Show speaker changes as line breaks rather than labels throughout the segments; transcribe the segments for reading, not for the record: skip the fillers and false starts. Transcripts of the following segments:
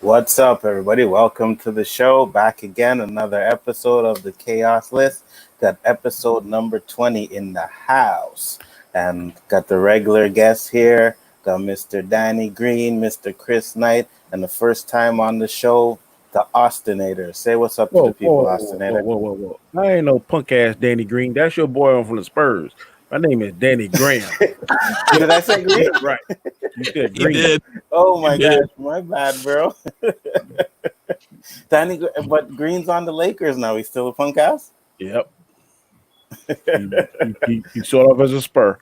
What's up, everybody? Welcome to the show. Back again, another episode of the Khaos List. Got episode number 20 in the house. And got the regular guests here. Got Mr. Danny Green, Mr. Chris Knight, and the first time on the show, the Austinator. Say what's up to the people, Austinator.
Whoa. I ain't no punk-ass Danny Green. That's your boy from the Spurs. My name is Danny Graham.
Did I say Green?
Right. You said Green.
You did.
Oh, my gosh. My bad, bro. Danny, but Green's on the Lakers now. He's still a punk ass?
Yep. he sort of as a Spur.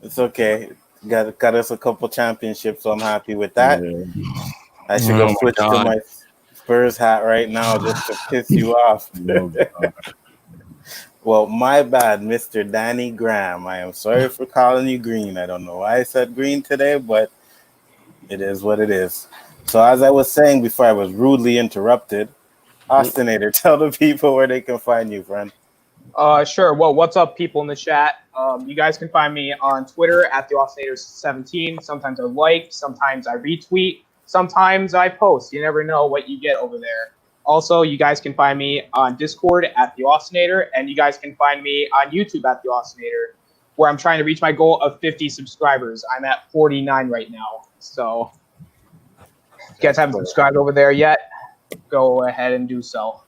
It's okay. Got us a couple championships, so I'm happy with that.
Yeah.
I should go switch to my Spurs hat right now just to piss you off. Well, my bad, Mr. Danny Graham. I am sorry for calling you Green. I don't know why I said Green today, but it is what it is. So as I was saying before I was rudely interrupted, Austinator, tell the people where they can find you, friend.
Sure. Well, what's up, people in the chat? You guys can find me on Twitter at theaustinator17. Sometimes I like, sometimes I retweet, sometimes I post. You never know what you get over there. Also, you guys can find me on Discord at The Austinator, and you guys can find me on YouTube at The Austinator, where I'm trying to reach my goal of 50 subscribers. I'm at 49 right now. So, if you guys haven't subscribed over there yet, go ahead and do so.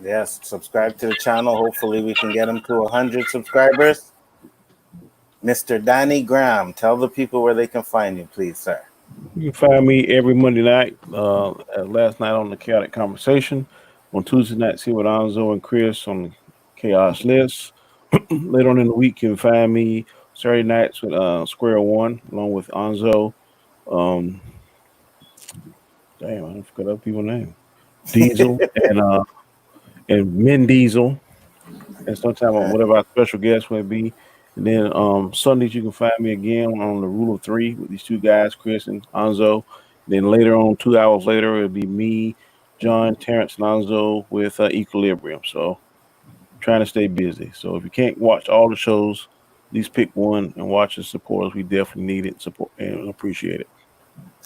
Yes, subscribe to the channel. Hopefully we can get him to 100 subscribers. Mr. Danny Graham, tell the people where they can find you, please, sir.
You can find me every Monday night. Last night on the Chaotic Conversation. On Tuesday night, see with Anzo and Chris on the Khaos List. Later on in the week, you can find me Saturday nights with Square One, along with Anzo. Damn, I forgot other people's name. Diesel and Min Diesel. And sometimes whatever our special guest may be. And then Sundays, you can find me again on the Rule of Three with these two guys, Chris and Anzo. Then later on, 2 hours later, it'll be me, John, Terrence, and Anzo with Equilibrium. So trying to stay busy. So if you can't watch all the shows, at least pick one and watch and support us. We definitely need it, support, and appreciate it.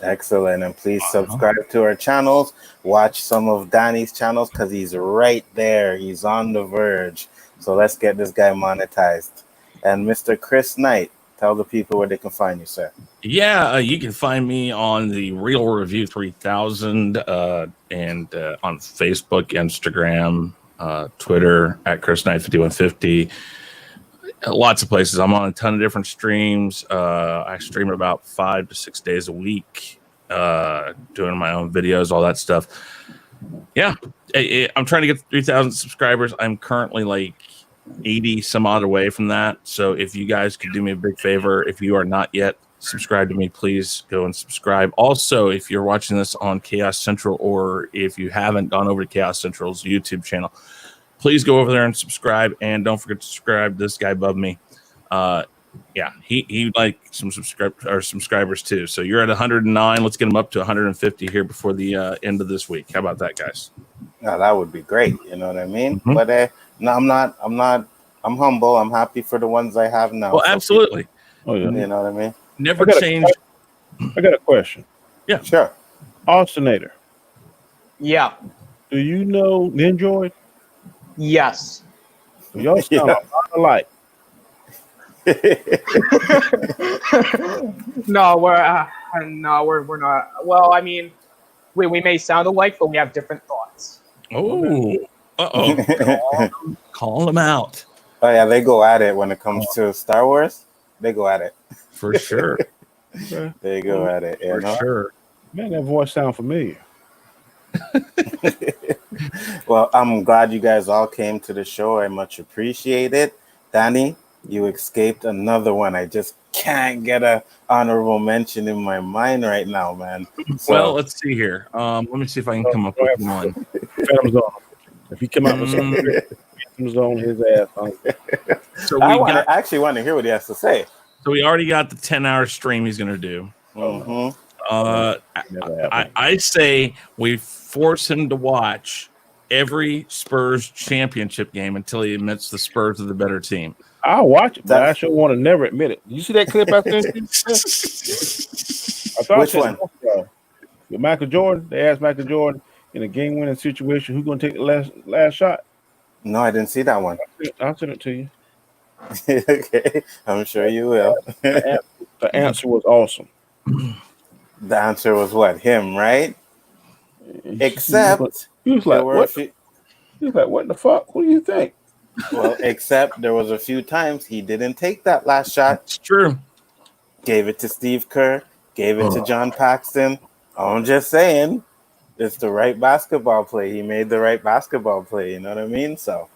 Excellent. And please subscribe to our channels. Watch some of Danny's channels because he's right there. He's on the verge. So let's get this guy monetized. And Mr. Chris Knight, tell the people where they can find you, sir.
Yeah, you can find me on the Real Review 3000 and on Facebook, Instagram, Twitter at Chris Knight 5150. Lots of places. I'm on a ton of different streams. I stream about 5 to 6 days a week, doing my own videos, all that stuff. Yeah, I'm trying to get 3,000 subscribers. I'm currently like 80 some odd away from that. So if you guys could do me a big favor, if you are not yet subscribed to me, please go and subscribe. Also, if you're watching this on Chaos Central, or if you haven't gone over to Chaos Central's YouTube channel, please go over there and subscribe. And don't forget to subscribe to this guy above me. Yeah, he like some subscribers too. So you're at 109. Let's get him up to 150 here before the end of this week. How about that, guys?
No, that would be great. You know what I mean?
Mm-hmm.
But no, I'm humble. I'm happy for the ones I have now.
Well, absolutely.
Oh, yeah.
You know what I mean?
Never change.
I got a question.
Yeah.
Sure.
Austinator,
Yeah.
do you know Ninjoid?
Yes.
Y'all sound a lot alike.
No, we're not. Well, I mean, we may sound alike, but we have different thoughts.
Oh. Uh-oh. Call them out.
Oh, yeah, they go at it when it comes to Star Wars. They go at it.
For sure.
They go at it. You know?
Sure.
Man, that voice sounds familiar.
Well, I'm glad you guys all came to the show. I much appreciate it. Danny, you escaped another one. I just can't get a honorable mention in my mind right now, man. So,
Well, let's see here. Let me see if I can come up with one.
Phantom Zone. If he come out with something, Phantom Zone his ass.
So
I actually want to hear what he has to say.
So we already got the 10-hour stream he's going to do.
Mm-hmm.
I say we force him to watch every Spurs championship game until he admits the Spurs are the better team.
I'll watch it, but I sure want to never admit it. You see that clip I sent you?
Which one?
With Michael Jordan, they asked Michael Jordan in a game-winning situation, who's going to take the last shot?
No, I didn't see that one.
I'll send it to you.
Okay, I'm sure you will.
The answer was awesome.
The answer was what? Him, right? Except
he was like, "What?" He was like, "What the fuck? What do you think?"
Well, except there was a few times he didn't take that last shot.
It's true.
Gave it to Steve Kerr. Gave it to John Paxton. I'm just saying, it's the right basketball play. He made the right basketball play. You know what I mean? So,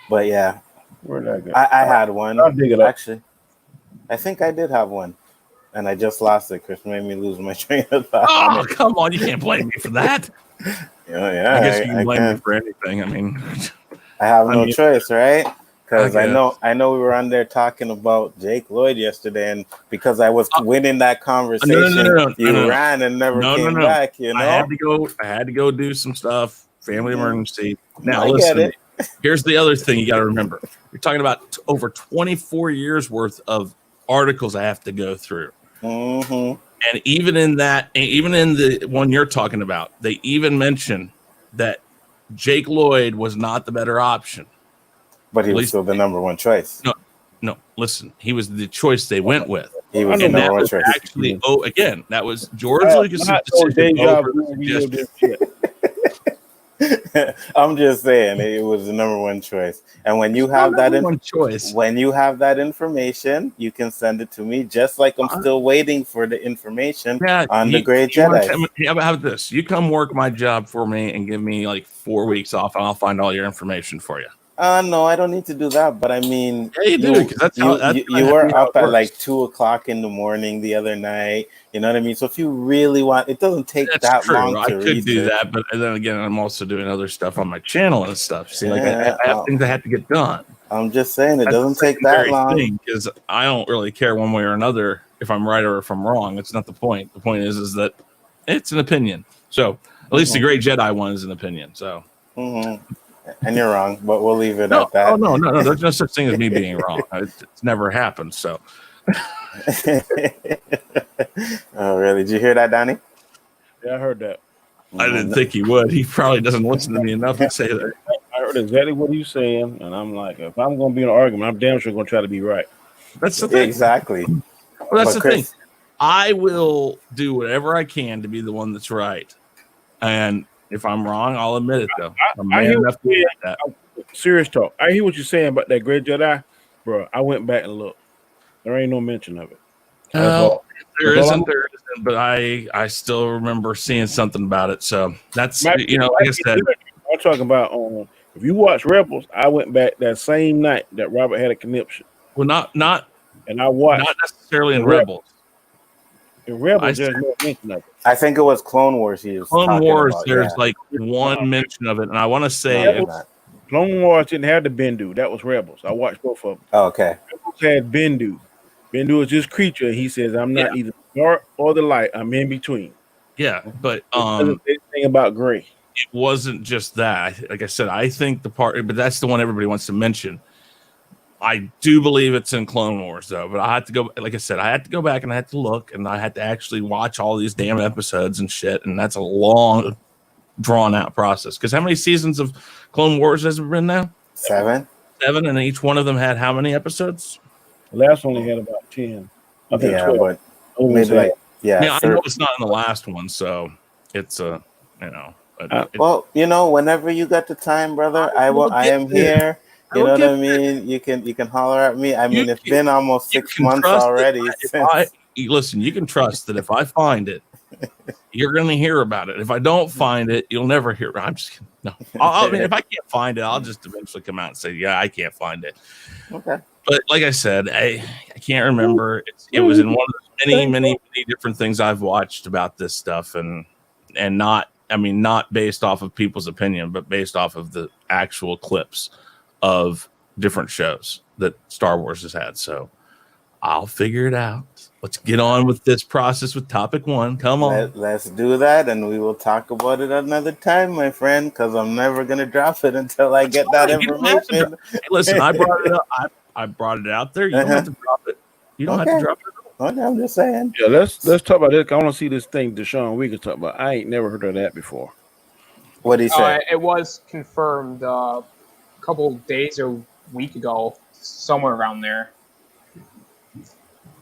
but yeah,
where'd that go?
I had one.
I'll dig it up.
Actually, I think I did have one. And I just lost it. Chris made me lose my train of thought.
Oh, come on. You can't blame me for that.
Yeah,
I guess you can blame me for anything. I mean,
I have no choice, right? Because
I
I know we were on there talking about Jake Lloyd yesterday, and because I was winning that conversation, you ran and never came back. You know,
I had to go do some stuff. Family emergency. Now listen. Here's the other thing you got to remember. You're talking about over 24 years worth of articles I have to go through.
Mm-hmm.
And even in the one you're talking about, they even mention that Jake Lloyd was not the better option.
But he was still the number one choice.
No, listen, he was the choice they went with.
He was the number one choice.
Actually, again, that was George Lucas's decision over the suggestion.
I'm just saying it was the number one choice. And when you have when you have that information, you can send it to me. Just like I'm still waiting for the information on the Great Jedi.
How about this? You come work my job for me and give me like 4 weeks off, and I'll find all your information for you.
No, I don't need to do that. But I mean,
yeah, you do, because
you were up at like 2:00 in the morning the other night. You know what I mean? So if you really want, it doesn't take that long to read.
I could do that, but then again, I'm also doing other stuff on my channel and stuff. See, like I have things I have to get done.
I'm just saying it doesn't take that long.
Because I don't really care one way or another if I'm right or if I'm wrong. It's not the point. The point is that it's an opinion. So at least the Great Jedi one is an opinion. So.
Mm-hmm. And you're wrong, but we'll leave it at that.
Oh, no. There's no such thing as me being wrong. It's never happened. So.
Oh, really? Did you hear that, Donnie?
Yeah, I heard that.
I didn't think he would. He probably doesn't listen to me enough to say that.
I heard exactly what he's saying, and I'm like, if I'm going to be in an argument, I'm damn sure going to try to be right.
That's the thing.
Exactly.
Well, that's the thing. I will do whatever I can to be the one that's right. And if I'm wrong, I'll admit it, though.
I hear enough to that. Serious talk. I hear what you're saying about that Great Jedi, bro. I went back and looked. There ain't no mention of it.
There isn't, but I still remember seeing something about it. So that's, like I said.
I'm talking about if you watch Rebels, I went back that same night that Robert had a conniption.
Well, not
and I watched.
Not necessarily in Rebels.
In Rebels, there's no mention of it.
I think it was Clone Wars.
Clone Wars, there's like one mention of it, and I want to say
Clone Wars didn't have the Bendu. That was Rebels. I watched both of them.
Oh, okay.
Rebels had Bendu. Bendu is this creature. He says, "I'm not either the dark or the light. I'm in between."
Yeah, but
thing about gray.
It wasn't just that. Like I said, I think but that's the one everybody wants to mention. I do believe it's in Clone Wars, though. But I had to go, like I said, I had to go back and I had to look, and I had to actually watch all these damn episodes and shit. And that's a long, drawn-out process. Because how many seasons of Clone Wars has there been now?
7.
7, and each one of them had how many episodes?
The last one only had about 10. I think 12.
But maybe like
I know it's not in the last one, so it's
well, whenever you got the time, brother, I am here. You know what I mean? You can holler at me. I mean, it's been almost 6 months already.
Listen, you can trust that if I find it, you're going to hear about it. If I don't find it, you'll never hear. I'm just kidding. No. I mean, if I can't find it, I'll just eventually come out and say, yeah, I can't find it.
Okay.
But like I said, I can't remember. It was in one of the many different things I've watched about this stuff, and not based off of people's opinion, but based off of the actual clips of different shows that Star Wars has had. So I'll figure it out. Let's get on with this process with topic 1. Come on.
Let's do that, and we will talk about it another time, my friend, because I'm never going to drop it until I get that information.
Hey, listen, I brought it up. I brought it out there. You don't have to drop it. You don't have to drop it.
Okay, I'm just saying.
Yeah, let's talk about this. I want to see this thing Deshaun we can talk about. I ain't never heard of that before.
What he say?
It was confirmed a couple days or week ago, somewhere around there.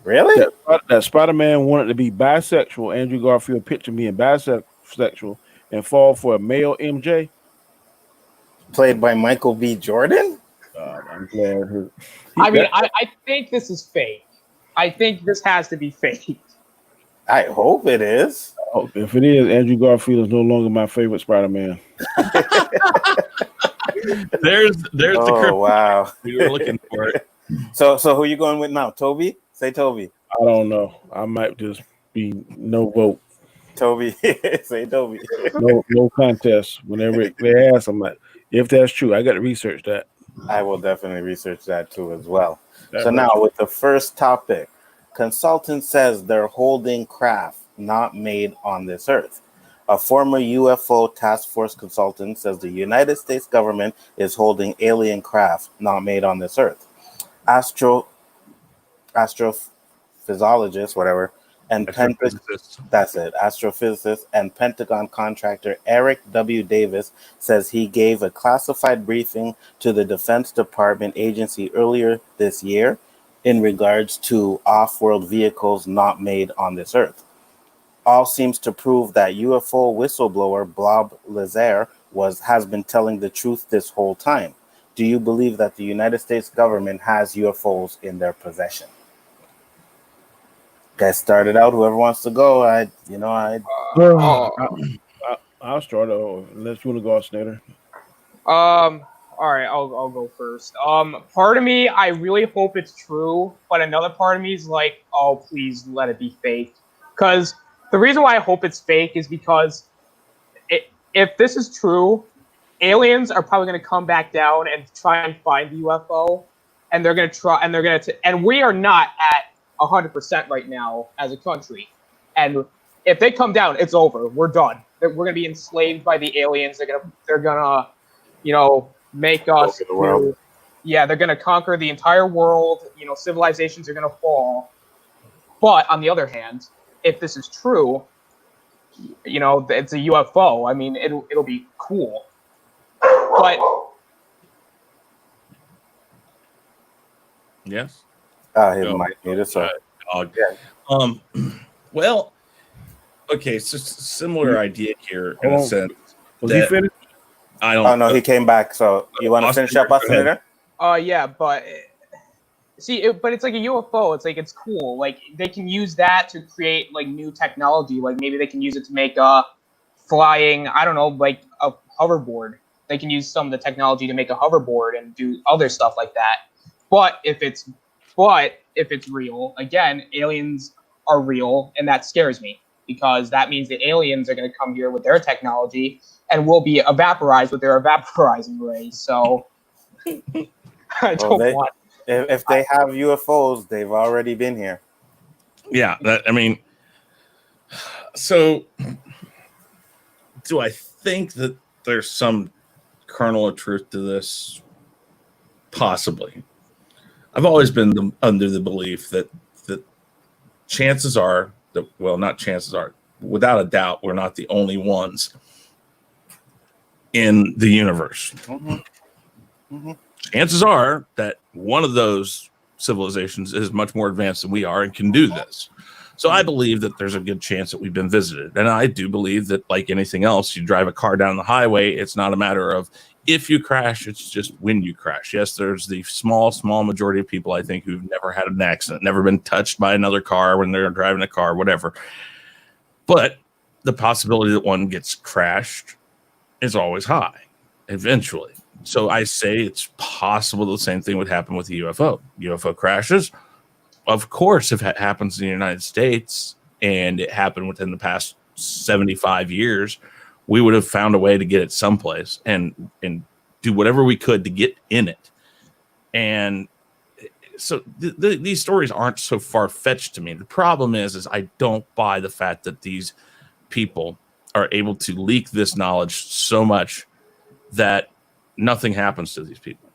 Really?
That Spider-Man wanted to be bisexual. Andrew Garfield pictured being bisexual and fall for a male MJ.
Played by Michael B. Jordan?
I'm glad.
I think this is fake. I think this has to be fake.
I hope it is.
Oh, if it is, Andrew Garfield is no longer my favorite Spider-Man.
There's the
Oh, wow.
we were looking for it.
So who you going with now? Toby? Say Toby.
I don't know. I might just be no vote.
Toby. Say Toby.
No contest. Whenever they ask, I'm like, if that's true, I got to research that.
I will definitely research that too as well. So now with the first topic, consultant says they're holding craft not made on this earth. A former UFO task force consultant says the United States government is holding alien craft not made on this earth. Astrophysiologist, whatever, and astrophysicist and Pentagon contractor Eric W. Davis says he gave a classified briefing to the Defense Department agency earlier this year in regards to off-world vehicles not made on this earth. All seems to prove that UFO whistleblower Bob Lazar has been telling the truth this whole time. Do you believe that the United States government has UFOs in their possession? Guys, started out. Whoever wants to go, I'll
start over. Unless you want to go out, Snyder.
All right, I'll go first. Part of me, I really hope it's true, but another part of me is like, oh, please let it be fake. Because the reason why I hope it's fake is because if this is true, aliens are probably going to come back down and try and find the UFO, and they're going to try, and we are not at 100% right now as a country. And if they come down, it's over. We're done. We're going to be enslaved by the aliens. They're gonna, make us. They're going to conquer the entire world. Civilizations are going to fall. But on the other hand, if this is true, it's a UFO. I mean, it'll be cool. But
yes.
He might need it. So,
well, okay, so similar idea here in a sense.
Was he finished?
I don't.
Oh no, he came back. So you want to finish up, Senator?
Yeah, but but it's like a UFO. It's like it's cool. Like they can use that to create like new technology. Like maybe they can use it to make flying. I don't know, like a hoverboard. They can use some of the technology to make a hoverboard and do other stuff like that. But if it's real, again, aliens are real, and that scares me because that means the aliens are going to come here with their technology and we'll be vaporized with their vaporizing rays. So I don't want.
If they have UFOs, they've already been here.
Yeah, so do I think that there's some kernel of truth to this? Possibly. I've always been under the belief that chances are that, well, not chances are, without a doubt, we're not the only ones in the universe.
Mm-hmm. Mm-hmm.
Chances are that one of those civilizations is much more advanced than we are and can do this. So I believe that there's a good chance that we've been visited. And I do believe that, like anything else, you drive a car down the highway, it's not a matter of if you crash, it's just when you crash. Yes, there's the small majority of people, I think, who've never had an accident, never been touched by another car when they're driving a car, whatever. But the possibility that one gets crashed is always high, eventually. So I say it's possible the same thing would happen with a UFO. UFO crashes. Of course, if it happens in the United States and it happened within the past 75 years, we would have found a way to get it someplace and do whatever we could to get in it. And so these stories aren't so far-fetched to me. The problem is I don't buy the fact that these people are able to leak this knowledge so much that nothing happens to these people.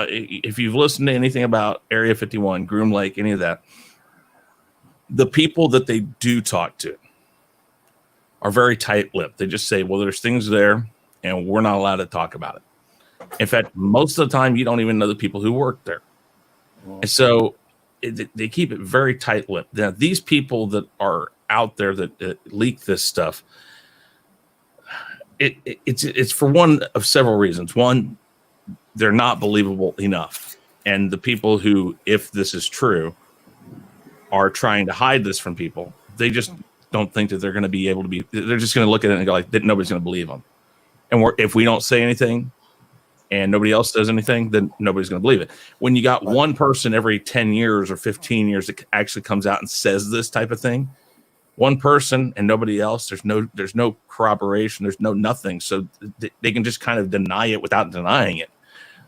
if you've listened to anything about Area 51, Groom Lake, any of that, the people that they do talk to are very tight-lipped. They just say, well, there's things there, and we're not allowed to talk about it. In fact, most of the time, you don't even know the people who work there. And so they keep it very tight-lipped. Now, these people that are out there that leak this stuff, it's for one of several reasons. One, they're not believable enough. And the people who, if this is true, are trying to hide this from people, they just don't think that they're going to be able to be. They're just going to look at it and go like, nobody's going to believe them. And if we don't say anything and nobody else does anything, then nobody's going to believe it. When you got one person every 10 years or 15 years that actually comes out and says this type of thing, one person and nobody else, there's no corroboration, there's no nothing. So they can just kind of deny it without denying it.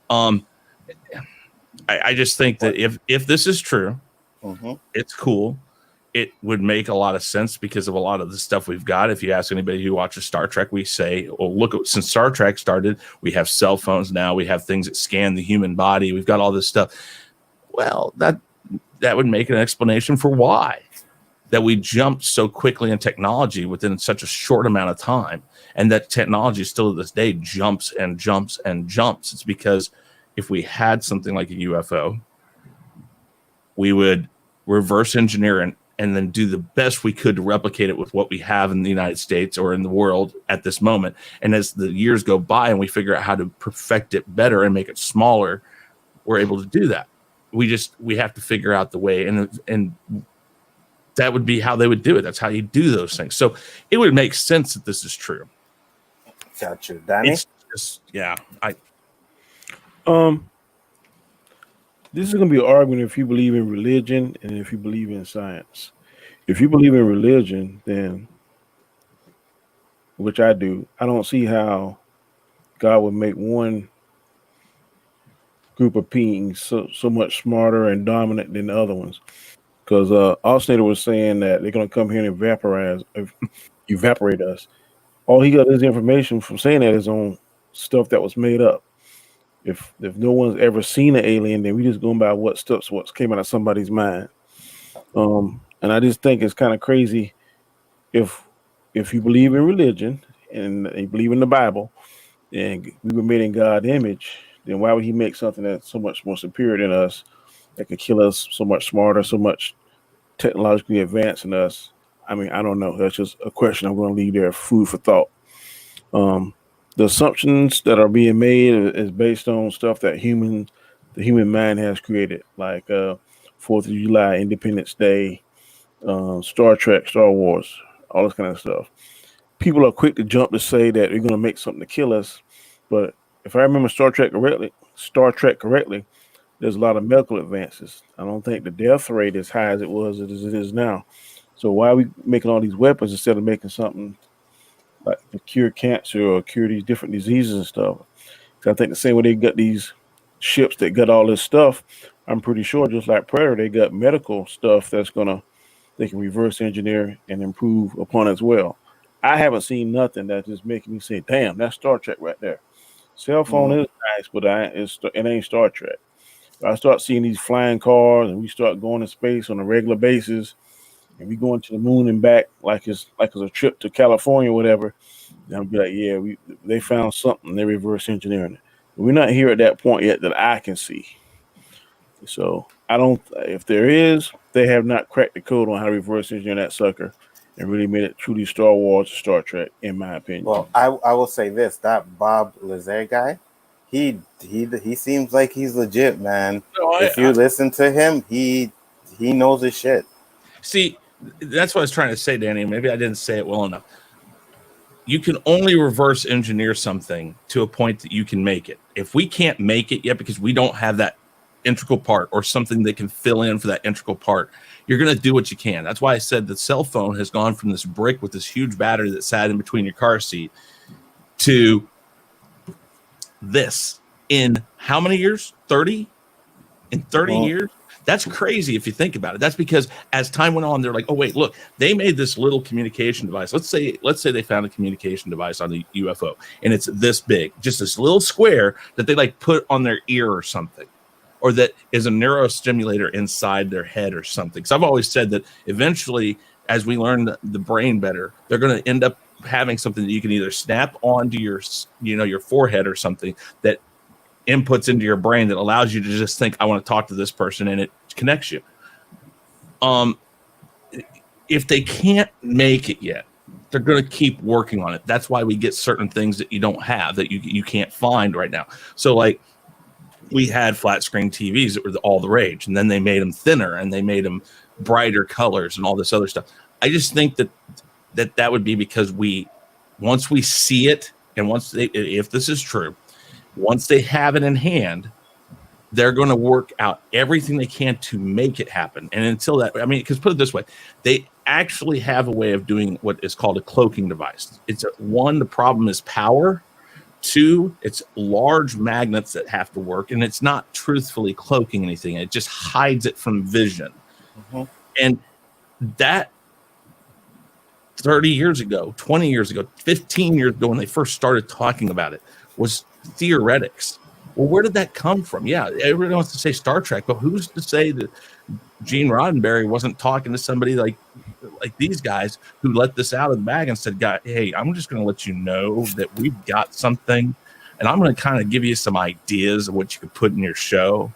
I just think that if this is true, it's cool. It would make a lot of sense because of a lot of the stuff we've got. If you ask anybody who watches Star Trek, we say, well, look, since Star Trek started, we have cell phones now. We have things that scan the human body. We've got all this stuff. Well, that would make an explanation for why that we jumped so quickly in technology within such a short amount of time. And that technology still to this day jumps and jumps and jumps. It's because if we had something like a UFO, we would reverse engineer and then do the best we could to replicate it with what we have in the United States or in the world at this moment. And as the years go by and we figure out how to perfect it better and make it smaller, we're able to do that. We have to figure out the way, and that would be how they would do it. That's how you do those things. So it would make sense that this is true.
Gotcha. Danny?
It's just, yeah.
This is going to be an argument if you believe in religion and if you believe in science. If you believe in religion, then, which I do, I don't see how God would make one group of beings so much smarter and dominant than the other ones. Because Osnader was saying that they're going to come here and evaporate us. All he got his information from saying that is on stuff that was made up. If no one's ever seen an alien, then we just going by what came out of somebody's mind. And I just think it's kind of crazy if you believe in religion and you believe in the Bible and we were made in God's image, then why would he make something that's so much more superior than us that could kill us, so much smarter, so much technologically advanced than us? I mean, I don't know. That's just a question I'm going to leave there, food for thought. The assumptions that are being made is based on stuff that the human mind has created, like 4th of July, Independence Day, Star Trek, Star Wars, all this kind of stuff. People are quick to jump to say that they're going to make something to kill us, but if I remember Star Trek correctly, there's a lot of medical advances. I don't think the death rate is high as it is now. So why are we making all these weapons instead of making something like to cure cancer or cure these different diseases and stuff? So I think the same way they got these ships that got all this stuff, I'm pretty sure just like Predator, they got medical stuff they can reverse engineer and improve upon as well. I haven't seen nothing that's just making me say, damn, that's Star Trek right there. Cell phone is nice, but it ain't Star Trek. I start seeing these flying cars and we start going to space on a regular basis and we going to the moon and back like it's a trip to California or whatever. And I'll be like, yeah, they found something, they're reverse engineering it. But we're not here at that point yet that I can see. So if there is, they have not cracked the code on how to reverse engineer that sucker and really made it truly Star Wars or Star Trek, in my opinion.
Well, I will say this, that Bob Lazar guy, he seems like he's legit, man. If you listen to him, he knows his shit.
See, that's what I was trying to say, Danny. Maybe I didn't say it well enough. You can only reverse engineer something to a point that you can make it. If we can't make it yet because we don't have that integral part or something that can fill in for that integral part, you're going to do what you can. That's why I said the cell phone has gone from this brick with this huge battery that sat in between your car seat to this in how many years? 30? In 30 years? That's crazy if you think about it. That's because as time went on, they're like, oh wait, look, they made this little communication device. Let's say they found a communication device on the UFO, and it's this big, just this little square that they like put on their ear or something, or that is a neurostimulator inside their head or something. So I've always said that eventually, as we learn the brain better, they're going to end up having something that you can either snap onto your forehead or something that inputs into your brain that allows you to just think, I want to talk to this person, and it connects you. If they can't make it yet, they're going to keep working on it. That's why we get certain things that you don't have, that you can't find right now. So like we had flat screen TVs that were all the rage, and then they made them thinner and they made them brighter colors and all this other stuff. I just think that would be because once we see it, and if this is true, once they have it in hand, they're going to work out everything they can to make it happen. And until that, I mean, because put it this way, they actually have a way of doing what is called a cloaking device. The problem is power. 2, it's large magnets that have to work, and it's not truthfully cloaking anything. It just hides it from vision. Mm-hmm. And that 30 years ago, 20 years ago, 15 years ago, when they first started talking about it, was theoretics. Well, where did that come from? Yeah, everybody wants to say Star Trek, but who's to say that Gene Roddenberry wasn't talking to somebody like these guys who let this out of the bag and said, hey, I'm just going to let you know that we've got something, and I'm going to kind of give you some ideas of what you could put in your show,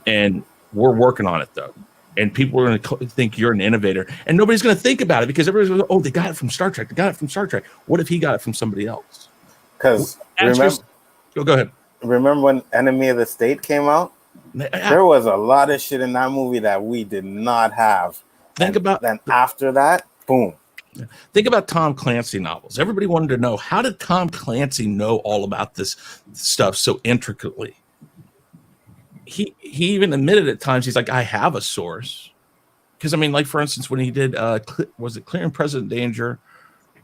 and we're working on it, though. And people are going to think you're an innovator, and nobody's going to think about it because everybody's going, oh, they got it from Star Trek. They got it from Star Trek. What if he got it from somebody else?
Because
go ahead.
Remember when Enemy of the State came out? There was a lot of shit in that movie that we did not have. Then after that, boom.
Think about Tom Clancy novels. Everybody wanted to know, how did Tom Clancy know all about this stuff so intricately? He even admitted at times, he's like, I have a source. Because, I mean, like, for instance, when he did, was it Clear and Present Danger?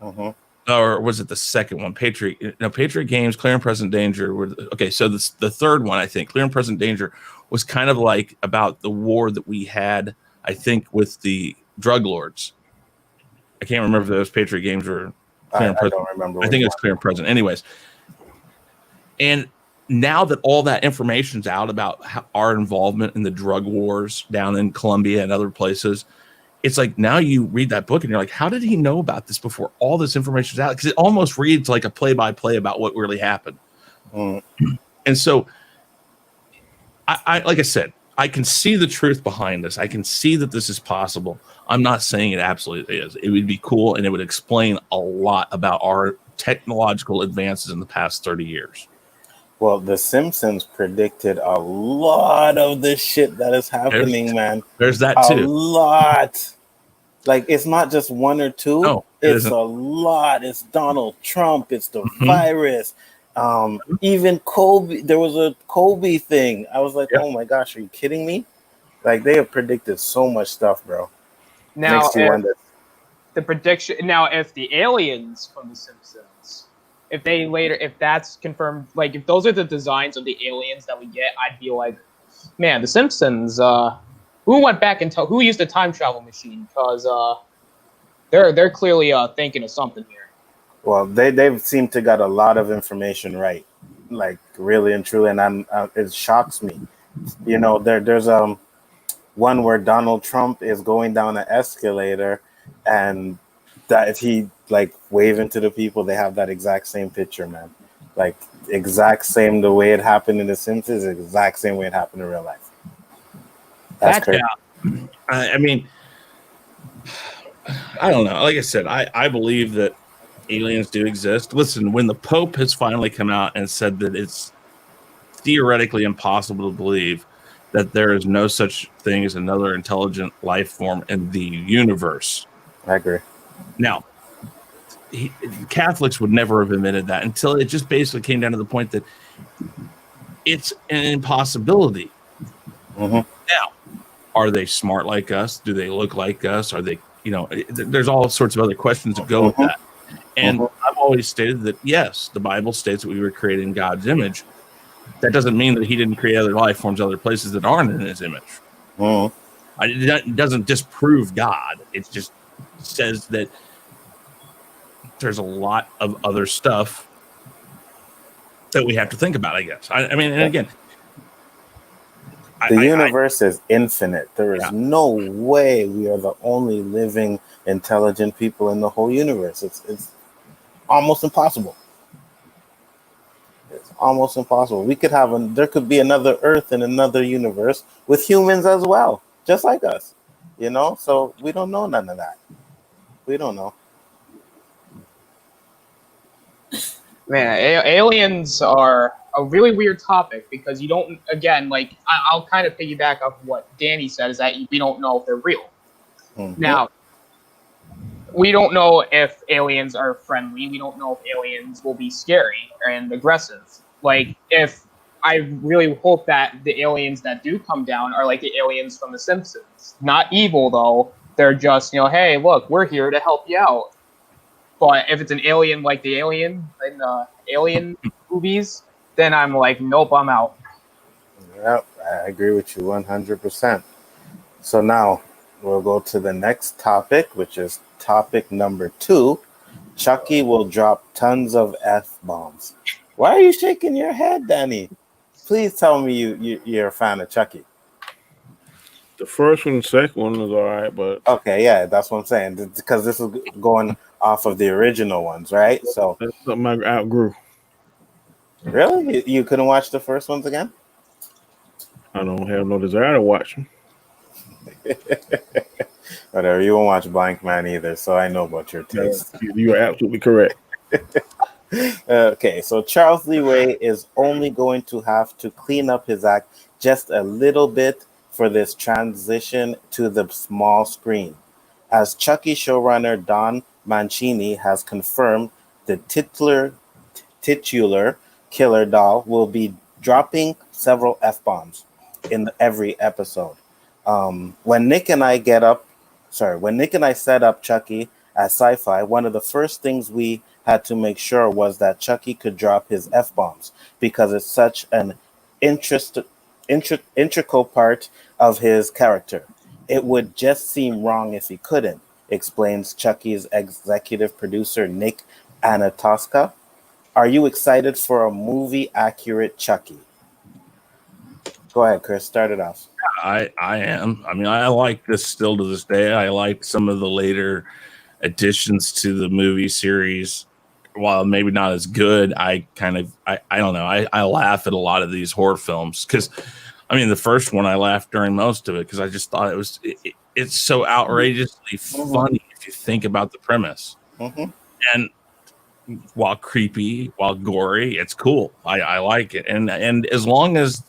Uh-huh. Or was it the second one? Patriot Games, Clear and Present Danger. Okay, so the third one, I think, Clear and Present Danger, was kind of like about the war that we had, I think, with the drug lords. I can't remember if those Patriot Games or Clear and Present. I don't remember. I think it's Clear and Present. Anyways, and now that all that information's out about our involvement in the drug wars down in Colombia and other places, it's like now you read that book and you're like, how did he know about this before all this information's out? Because it almost reads like a play-by-play about what really happened. And so, I like I said, I can see the truth behind this. I can see that this is possible. I'm not saying it absolutely is. It would be cool, and it would explain a lot about our technological advances in the past 30 years.
Well, The Simpsons predicted a lot of the shit that is happening, man.
There's that too.
A lot. Like, it's not just one or two. No, it's a lot. It's Donald Trump. It's the virus. Even Kobe. There was a Kobe thing. I was like, oh my gosh, are you kidding me? Like, they have predicted so much stuff, bro.
Now, makes you wonder. The prediction. Now, if the aliens from The Simpsons, if that's confirmed, like if those are the designs of the aliens that we get, I'd be like, man, The Simpsons. Who went back and who used a time travel machine? Because they're clearly thinking of something here.
Well, they've seemed to got a lot of information right, like really and truly, and it shocks me. You know, there's one where Donald Trump is going down an escalator, and that if he like waving to the people, they have that exact same picture, man. Like exact same the way it happened in The Simpsons, exact same way it happened in real life. That's crazy.
I mean, I don't know. Like I said, I believe that aliens do exist. Listen, when the Pope has finally come out and said that it's theoretically impossible to believe that there is no such thing as another intelligent life form in the universe.
I agree.
Now, Catholics would never have admitted that until it just basically came down to the point that it's an impossibility. Now, are they smart like us? Do they look like us? Are they, there's all sorts of other questions that go with that. And I've always stated that, yes, the Bible states that we were created in God's image. That doesn't mean that he didn't create other life forms, other places that aren't in his image.
Mm.
It doesn't disprove God. It just says that there's a lot of other stuff that we have to think about, I guess. I mean, and again,
the universe is infinite. There is
Yeah.
no way we are the only living, intelligent people in the whole universe. It's almost impossible. It's almost impossible. We could have there could be another Earth in another universe with humans as well, just like us. You know, so we don't know none of that. We don't know.
Man, aliens are a really weird topic because you don't. Again, like I'll kind of piggyback off what Danny said is that we don't know if they're real.
Mhm.
Now, we don't know if aliens are friendly. We don't know if aliens will be scary and aggressive. Like, if I really hope that the aliens that do come down are like the aliens from The Simpsons. Not evil, though. They're just, hey, look, we're here to help you out. But if it's an alien like the alien in the Alien movies, then I'm like, nope, I'm out.
Yep, I agree with you 100%. So now we'll go to the next topic, which is topic number 2. Chucky will drop tons of F-bombs. Why are you shaking your head, Danny? Please tell me you're a fan of Chucky.
The first one, the second one was all right, but
Okay, yeah, that's what I'm saying. Because this is going off of the original ones, right? So
that's something I outgrew.
really, you couldn't watch the first ones again?
I don't have no desire to watch them.
Whatever. You won't watch Blank Man either, so I know about your taste.
You are absolutely correct.
Okay, so Charles Lee Ray is only going to have to clean up his act just a little bit for this transition to the small screen. As Chucky showrunner Don Mancini has confirmed, the titular killer doll will be dropping several F-bombs in every episode. When Nick and I set up Chucky at Sci-Fi, one of the first things we had to make sure was that Chucky could drop his F-bombs because it's such an integral part of his character. It would just seem wrong if he couldn't, explains Chucky's executive producer Nick Anatoska. Are you excited for a movie-accurate Chucky? Go ahead, Chris. Start it off.
I am. I mean, I like this still to this day. I like some of the later additions to the movie series. While maybe not as good, I don't know. I laugh at a lot of these horror films because, I mean, the first one I laughed during most of it because I just thought it's so outrageously funny if you think about the premise.
Mm-hmm.
And while creepy, while gory, it's cool. I like it. And as long as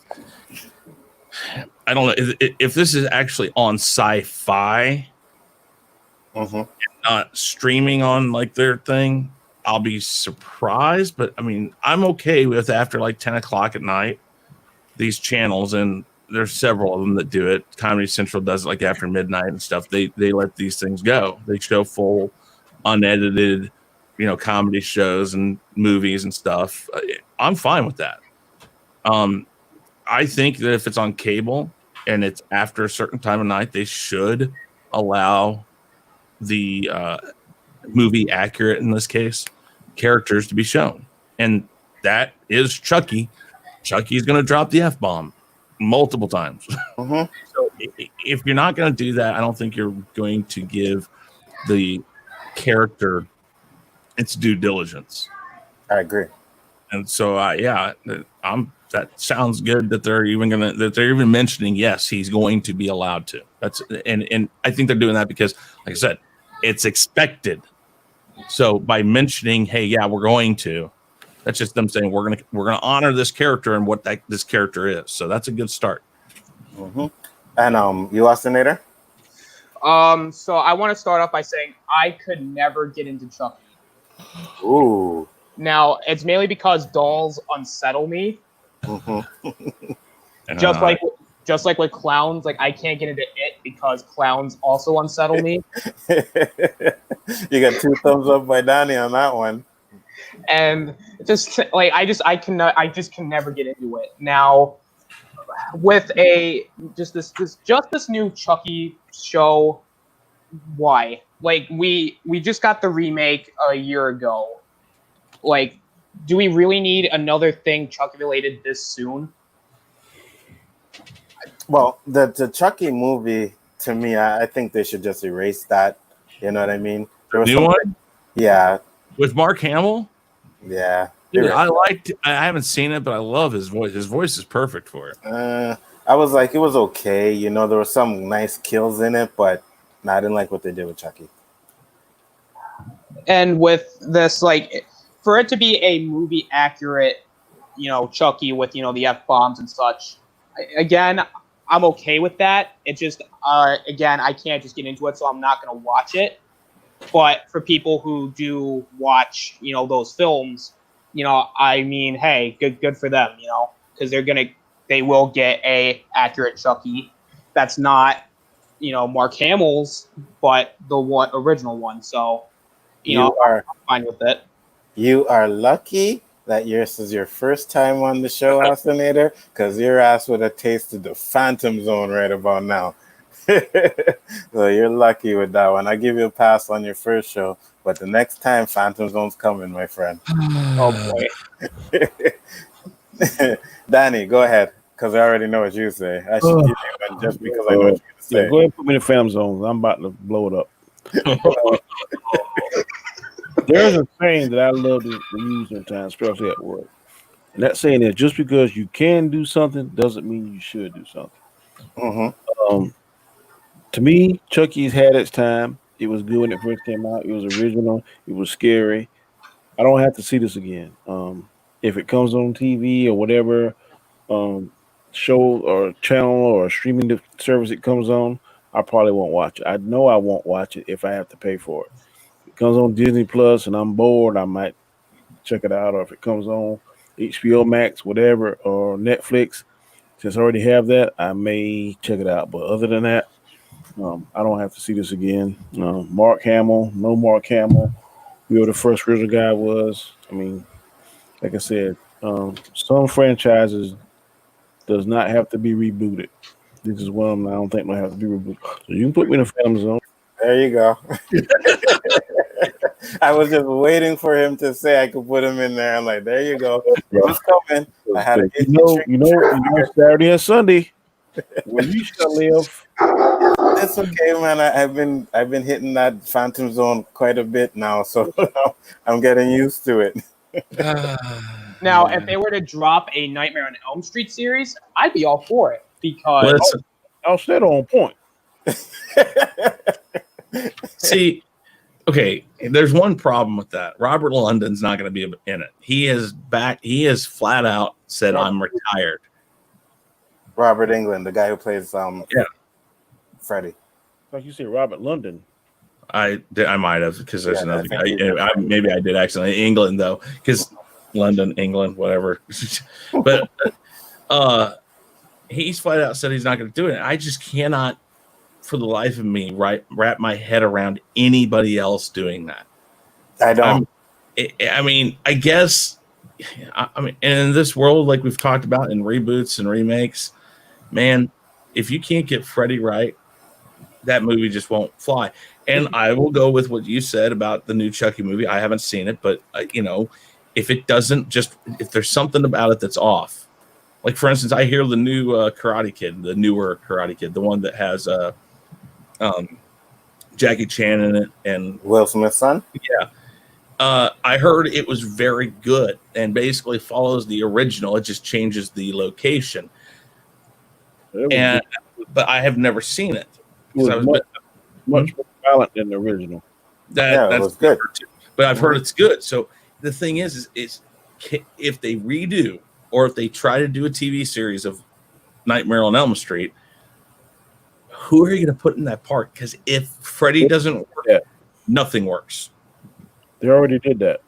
I don't know if this is actually on Sci-Fi, not streaming on like their thing, I'll be surprised. But I mean, I'm okay with after like 10 o'clock at night, these channels, and there's several of them that do it. Comedy Central does it like after midnight and stuff. They let these things go. They show full, unedited, comedy shows and movies and stuff. I'm fine with that. I think that if it's on cable and it's after a certain time of night, they should allow the movie accurate, in this case, characters to be shown. And that is Chucky. Chucky's going to drop the F-bomb multiple times.
Mm-hmm.
So if you're not going to do that, I don't think you're going to give the character its due diligence.
I agree.
And so, that sounds good that they're even mentioning, yes, he's going to be allowed to. And I think they're doing that because, like I said, it's expected. So by mentioning, hey, yeah, we're going to, that's just them saying we're gonna honor this character and what this character is. So that's a good start.
Mm-hmm. And you, Austinator?
So I want to start off by saying I could never get into Chucky.
Ooh.
Now, it's mainly because dolls unsettle me.
Mm-hmm.
Just like with clowns, like I can't get into it because clowns also unsettle me.
You got 2 thumbs up by Danny on that one.
And just like I just can never get into it. Now, with a just this new Chucky show. Why? Like we just got the remake a year ago. Like, do we really need another thing Chucky related this soon?
Well, the Chucky movie, to me, I think they should just erase that. You know what I mean? There was
New
some,
one
yeah,
with Mark Hamill.
yeah.
Dude,
Erase
I haven't seen it, but I love his voice. His voice is perfect for it.
I was like, it was okay. You know, there were some nice kills in it, but I didn't like what they did with Chucky.
And with this, like, for it to be a movie accurate, Chucky with the F-bombs and such, again, I'm okay with that. It just again, I can't just get into it, so I'm not going to watch it. But for people who do watch those films, I mean, hey, good for them, because they will get a accurate Chucky that's not Mark Hamill's, but the original one. So I'm fine with it.
You are lucky that this is your first time on the show, Asinator, because your ass would have tasted the Phantom Zone right about now. So you're lucky with that one. I give you a pass on your first show, but the next time Phantom Zone's coming, my friend.
Oh boy.
Danny, go ahead, because I already know what you say. I should give you one just because I know what you're going to say.
Yeah, go ahead and put me in the Phantom Zone. I'm about to blow it up. There's a saying that I love to use sometimes, especially at work. And that saying is just because you can do something doesn't mean you should do something.
Mm-hmm.
To me, Chucky's had its time. It was good when it first came out. It was original. It was scary. I don't have to see this again. If it comes on TV or whatever show or channel or streaming service it comes on, I probably won't watch it. I know I won't watch it if I have to pay for it. If it comes on Disney Plus and I'm bored, I might check it out. Or if it comes on HBO Max, whatever, or Netflix, since I already have that, I may check it out. But other than that, I don't have to see this again. Mark Hamill, no Mark Hamill. Whoever the first original guy was. I mean, like I said, some franchises does not have to be rebooted. This is one of them I don't think might have to be rebooted. So you can put me in the Phantom Zone.
There you go. I was just waiting for him to say I could put him in there. I'm like, there you go. It was coming. I had a
Saturday and Sunday. When you shall live.
It's okay, man. I've been hitting that Phantom Zone quite a bit now, so I'm getting used to it.
Now, if they were to drop a Nightmare on Elm Street series, I'd be all for it because
I'll stay on point.
See, okay, there's one problem with that. Robert London's not going to be in it. He has flat out said, "I'm retired."
Robert Englund, the guy who plays Freddy.
Like you said, Robert London.
I might have, because there's another guy. Maybe I did accidentally. England, though, because London, England, whatever. But he's flat out said he's not going to do it. I just cannot, for the life of me, wrap my head around anybody else doing that.
I don't.
I mean, I guess. I mean, in this world, like we've talked about in reboots and remakes, man, if you can't get Freddy right, that movie just won't fly. And I will go with what you said about the new Chucky movie. I haven't seen it, but if it doesn't if there's something about it that's off, like for instance, I hear the new Karate Kid, the newer Karate Kid, the one that has Jackie Chan in it and
Will Smith's son.
Yeah. I heard it was very good and basically follows the original. It just changes the location. But I have never seen it.
It was much more violent than the original.
That was good.
But I've heard it's good. So the thing is if they redo or if they try to do a TV series of Nightmare on Elm Street, who are you going to put in that part? Because if Freddy doesn't work, nothing works.
They already did that.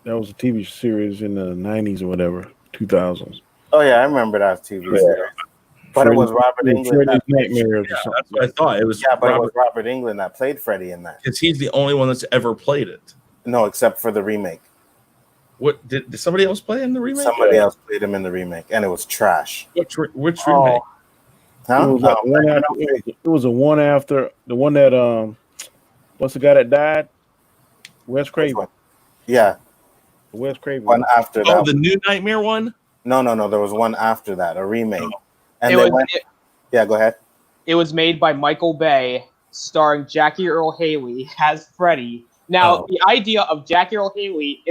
That was a TV series in the 90s or whatever, 2000s.
Oh, yeah, I remember that TV series. But it was Robert Englund.
That's what I thought. It was
it was Robert Englund that played Freddy in that.
Because he's the only one that's ever played it.
No, except for the remake.
What did somebody else play in the remake?
Somebody else played him in the remake, and it was trash.
Which remake?
Huh?
It was like one after, it was a one after the one that what's the guy that died? Wes Craven.
Yeah,
Wes Craven.
one after that.
Oh, the New Nightmare one?
No. There was one after that, a remake. And
Yeah,
go ahead.
It was made by Michael Bay, starring Jackie Earle Haley as Freddy. Now, the idea of Jackie Earle Haley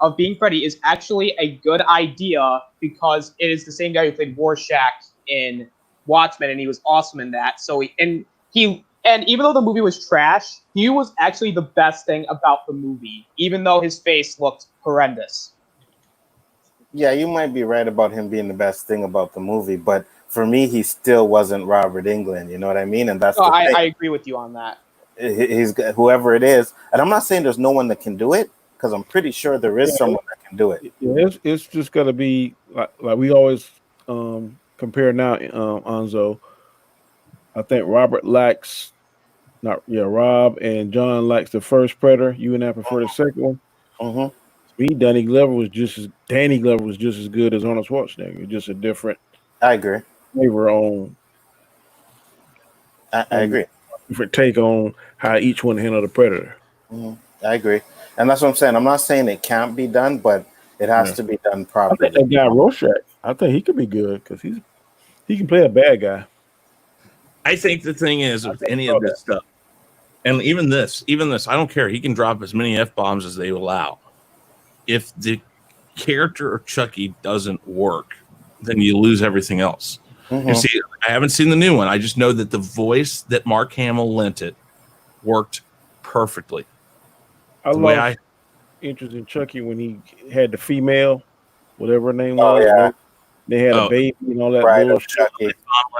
of being Freddy is actually a good idea because it is the same guy who played Rorschach in Watchmen, and he was awesome in that. And even though the movie was trash, he was actually the best thing about the movie, even though his face looked horrendous.
Yeah, you might be right about him being the best thing about the movie, but for me, he still wasn't Robert Englund. You know what I mean? And that's
I agree with you on that.
He's whoever it is, and I'm not saying there's no one that can do it, because I'm pretty sure there is someone that can do it.
Yeah, it's just gonna be like we always compare now, Anzo. I think Rob and John likes the first Predator. You and I prefer the second one.
Mm-hmm.
Me, Danny Glover was just as good as Arnold Schwarzenegger. Just a different.
I agree.
Flavor on.
I agree.
Different take on how each one handled the Predator.
Mm-hmm. I agree, and that's what I'm saying. I'm not saying it can't be done, but it has to be done properly.
I think that guy Rorschach, I think he could be good because he can play a bad guy.
I think the thing is with any of this stuff, and even this, I don't care. He can drop as many F-bombs as they allow. If the character of Chucky doesn't work, then you lose everything else.
Mm-hmm.
You see, I haven't seen the new one. I just know that the voice that Mark Hamill lent it worked perfectly.
I love interest in Chucky when he had the female, whatever her name was.
Yeah.
They had a baby and all that
Bride
bullshit.
of Chucky.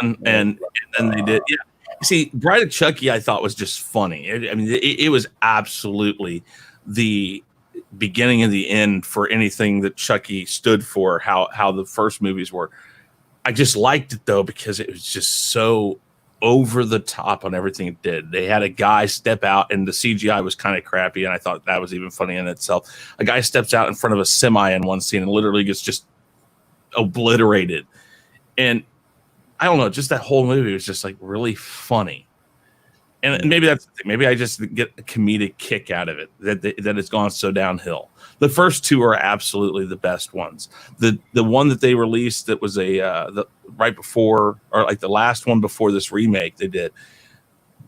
And then they did. Yeah. You see, Bride of Chucky, I thought was just funny. It was absolutely the beginning and the end for anything that Chucky stood for, how the first movies were. I just liked it though because it was just so over the top on everything it did. They had a guy step out and the CGI was kind of crappy, and I thought that was even funny in itself. A guy steps out in front of a semi in one scene and literally gets just obliterated. And I don't know, just that whole movie was just like really funny. And maybe that's the thing. Maybe I just get a comedic kick out of it that it's gone so downhill. The first two are absolutely the best ones. The one that they released that was right before, or like the last one before this remake they did,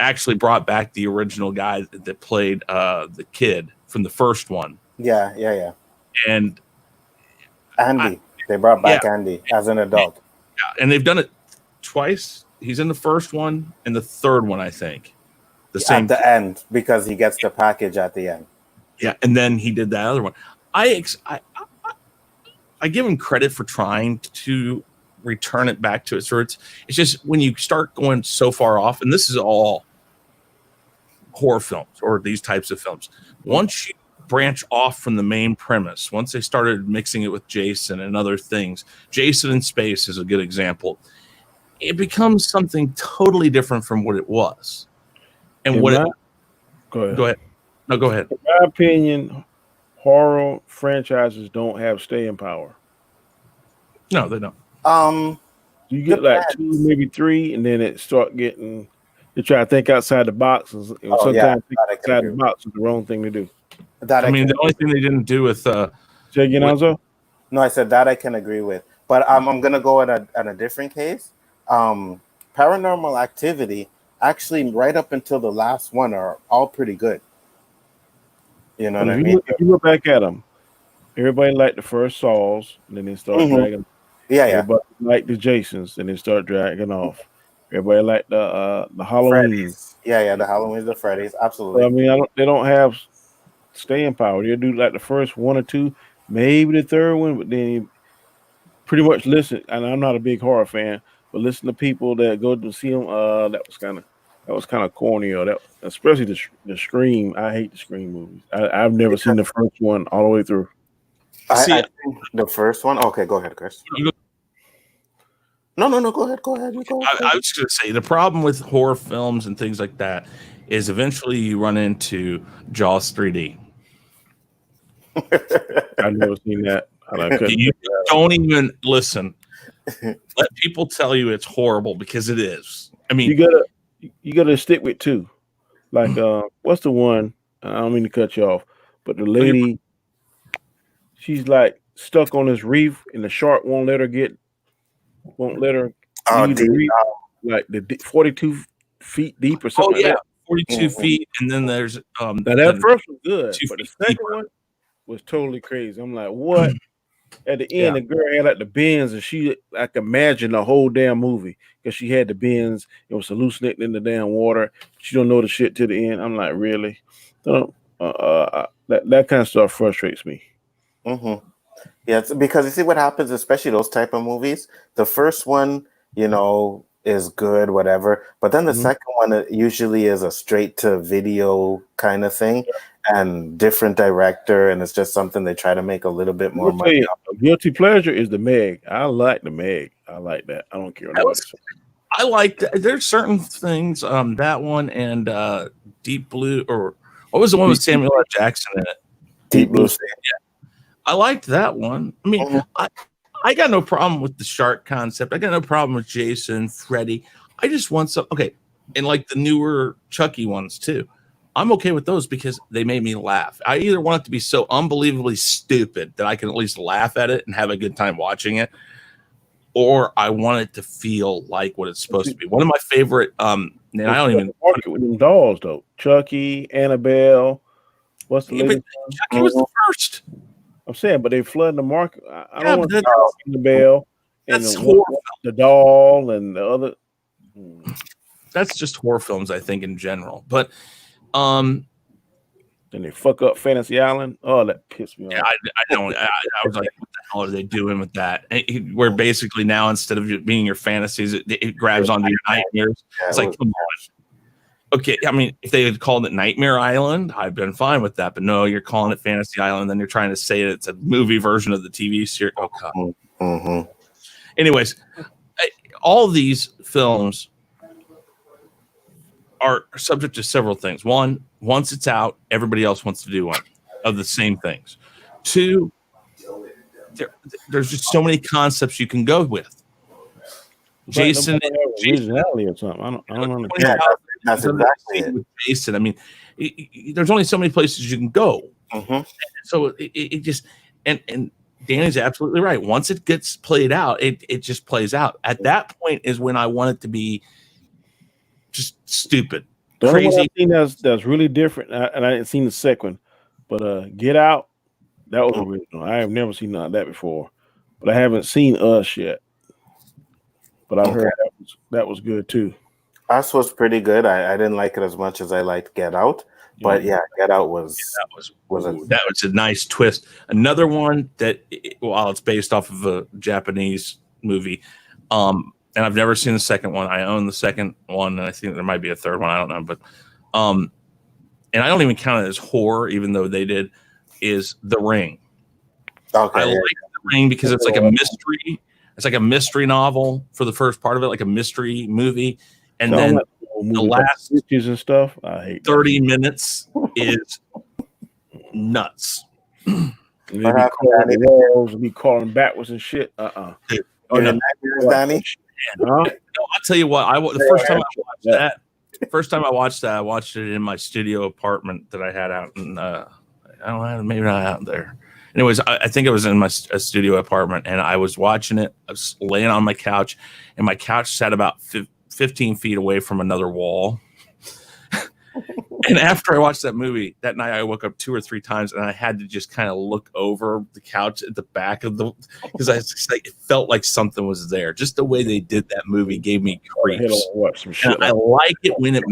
actually brought back the original guy that played the kid from the first one.
Yeah.
And
Andy, they brought back Andy as an adult.
Yeah, and they've done it twice. He's in the first one and the third one, I think.
At the end, because he gets the package at the end.
Yeah, and then he did that other one. I give him credit for trying to return it back to its roots. It's just when you start going so far off, and this is all horror films or these types of films. Once you branch off from the main premise, once they started mixing it with Jason and other things, Jason in Space is a good example. It becomes something totally different from what it was. And
go ahead.
Go ahead. No, go ahead.
In my opinion, horror franchises don't have staying power.
No, they don't.
You get like 2, maybe 3, and then it start getting. They try to think outside the box, and sometimes think outside the box is the wrong thing to do.
The only thing they didn't do with
say again, Alonzo?
No, I said that I can agree with, but I'm gonna go at a different case. Paranormal Activity. Actually, right up until the last one are all pretty good. You know what I mean?
If you look back at them, everybody liked the first Saws, and then they start dragging.
Yeah.
Everybody liked the Jasons, and they start dragging off. Everybody liked the Halloween.
Freddy's. Yeah, the Halloweens, the Freddy's, absolutely.
I mean, they don't have staying power. They do like the first 1 or 2, maybe the third one, but then you pretty much listen. And I'm not a big horror fan, but listen to people that go to see them. That was kind of corny, or that especially the Scream. I hate the Scream movies. I've never seen the first one all the way through.
I think the first one. Okay, go ahead, Chris. No, go ahead. You go.
I was just going to say the problem with horror films and things like that is eventually you run into Jaws 3D.
I've never seen that.
You don't even listen. Let people tell you it's horrible because it is. I mean,
you gotta stick with two. Like what's the one? I don't mean to cut you off, but the lady, she's like stuck on this reef, and the shark won't let her leave the reef, like the 42 feet deep or something. Like that.
42 feet, and then there's
now that first was good, but the second one was totally crazy. I'm like, what? At the end, the girl had like the bends, and I could imagine the whole damn movie because she had the bends. It was hallucinating in the damn water. She don't know the shit to the end. I'm like, really? That kind of stuff frustrates me.
Mm-hmm. Yeah, because you see what happens, especially those type of movies. The first one, is good, whatever. But then the second one usually is a straight to video kind of thing, and different director, and it's just something they try to make a little bit more money.
A guilty pleasure is the Meg. I like the Meg. I like that. I don't care.
I like that. There's certain things. That one and Deep Blue, or what was the one with Samuel L. Jackson in it?
Deep Blue.
Yeah, I liked that one. I mean, I got no problem with the shark concept. I got no problem with Jason, Freddy. I just want some. Okay, and like the newer Chucky ones too. I'm okay with those because they made me laugh. I either want it to be so unbelievably stupid that I can at least laugh at it and have a good time watching it, or I want it to feel like what it's supposed to be. One of my favorite, and I don't even
market with them dolls though. Chucky, Annabelle. What's the latest?
Chucky was the first.
I'm saying, but they flooding the market. I don't want to talk Annabelle and the doll and the other.
That's just horror films, I think, in general. But
then they fuck up Fantasy Island. Oh, that pissed me off.
Yeah, I don't. I was like, what the hell are they doing with that? Where basically now, instead of being your fantasies, it grabs onto your nightmares. It's like, come on. Okay, I mean, if they had called it Nightmare Island, I've been fine with that. But no, you're calling it Fantasy Island, then you're trying to say it's a movie version of the TV series. Oh, God.
Mm-hmm.
Anyways, all these films are subject to several things. One, once it's out, everybody else wants to do one of the same things. Two, there's just so many concepts you can go with. Jason
originality or something. I don't understand.
That's exactly it.
With Jason, I mean, there's only so many places you can go.
Mm-hmm.
So it just and Danny's absolutely right. Once it gets played out, it just plays out. At that point is when I want it to be just stupid, crazy.
Thing that's really different, and I didn't seen the second, but Get Out, that was original. I have never seen none of that before, but I haven't seen Us yet. But I heard that was good too.
Us was pretty good. I didn't like it as much as I liked Get Out, but Get Out was
a nice twist. Another one that, while it's based off of a Japanese movie, and I've never seen the second one. I own the second one, and I think there might be a third one. I don't know, but and I don't even count it as horror, even though they did. Is The Ring?
Okay,
I like The Ring because it's like a mystery. It's like a mystery novel for the first part of it, like a mystery movie. And then the last
and stuff, I hate
30 minutes is nuts.
Be calling backwards and shit.
Danny?
No,
I'll tell you what. The first time I watched that, I watched it in my studio apartment that I had out in. I don't know, maybe not out there. Anyways, I think it was in my studio apartment, and I was watching it. I was laying on my couch, and my couch sat about 15 feet away from another wall. And after I watched that movie, that night I woke up 2 or 3 times, and I had to just kind of look over the couch at the back of because it felt like something was there. Just the way they did that movie gave me creeps. And I like it when it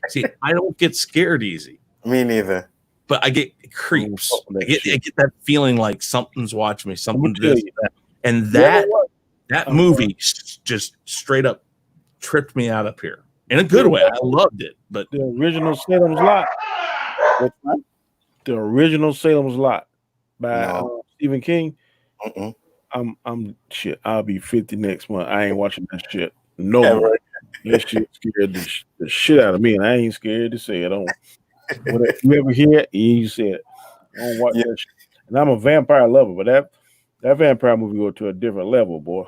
see, I don't get scared easy.
Me neither.
But I get creeps. I get that feeling like something's watching me, something this, that. And that movie just straight up tripped me out up here in a good way. I loved it. But
the original Salem's Lot. The original Salem's Lot by Stephen King. I'm shit. I'll be 50 next month. I ain't watching that shit. No more. That shit scared the shit out of me, and I ain't scared to say it. You ever hear it? You say it. I don't watch that shit. And I'm a vampire lover, but that vampire movie go to a different level, boy.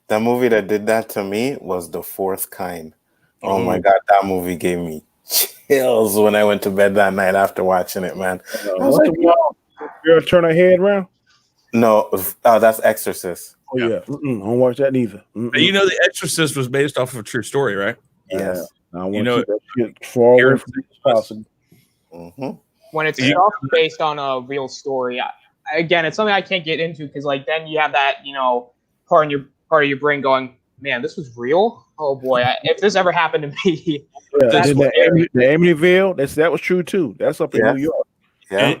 The movie that did that to me was The Fourth Kind. Oh my God, that movie gave me chills when I went to bed that night after watching it, man. I was like,
Girl, turn her head around.
no, that's Exorcist.
Oh yeah, I don't watch that neither.
But you know, The Exorcist was based off of a true story, right?
Yes.
I want to keep that shit far away from as possible.
Mm-hmm.
When it's stuff based on a real story, again, it's something I can't get into because like then you have that part of your brain going, man, this was real. Oh boy, if this ever happened to me,
that's the Amityville. That was true too. That's up in New York.
Yeah.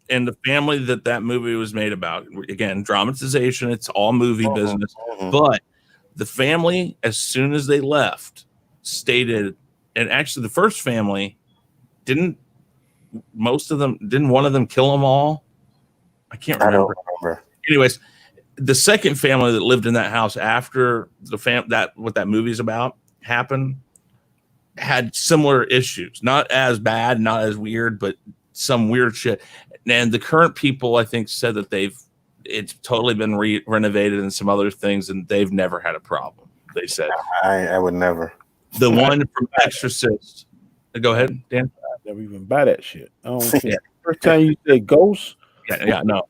And the family that movie was made about, again, dramatization. It's all movie business, but the family, as soon as they left, stated, and actually the first family didn't one of them kill them all? I can't remember.
I don't remember.
Anyways, the second family that lived in that house after what that movie's about happened had similar issues. Not as bad, not as weird, but some weird shit. And the current people, I think, said that it's totally been renovated and some other things, and they've never had a problem. They said.
I would never.
The one from Exorcist. Go ahead, Dan.
I never even buy that shit. I don't care. First time you say ghosts.
Yeah, no.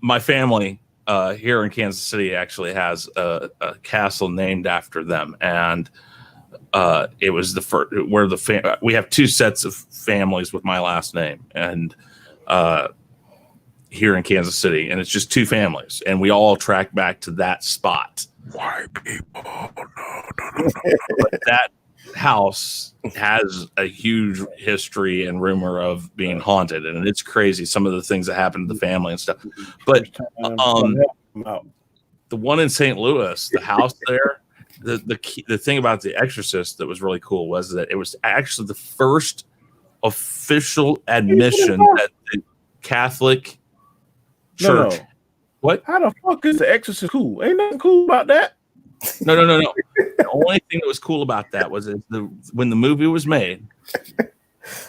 My family here in Kansas City actually has a castle named after them, and it was the first where we have two sets of families with my last name, and here in Kansas City, and it's just two families, and we all track back to that spot. White people, no. But that house has a huge history and rumor of being haunted, and it's crazy some of the things that happen to the family and stuff. But the one in St. Louis, the house there, the thing about The Exorcist that was really cool was that it was actually the first official admission that the Catholic Church.
No.
What?
How the fuck is The Exorcist cool? Ain't nothing cool about that.
No. The only thing that was cool about that was when the movie was made,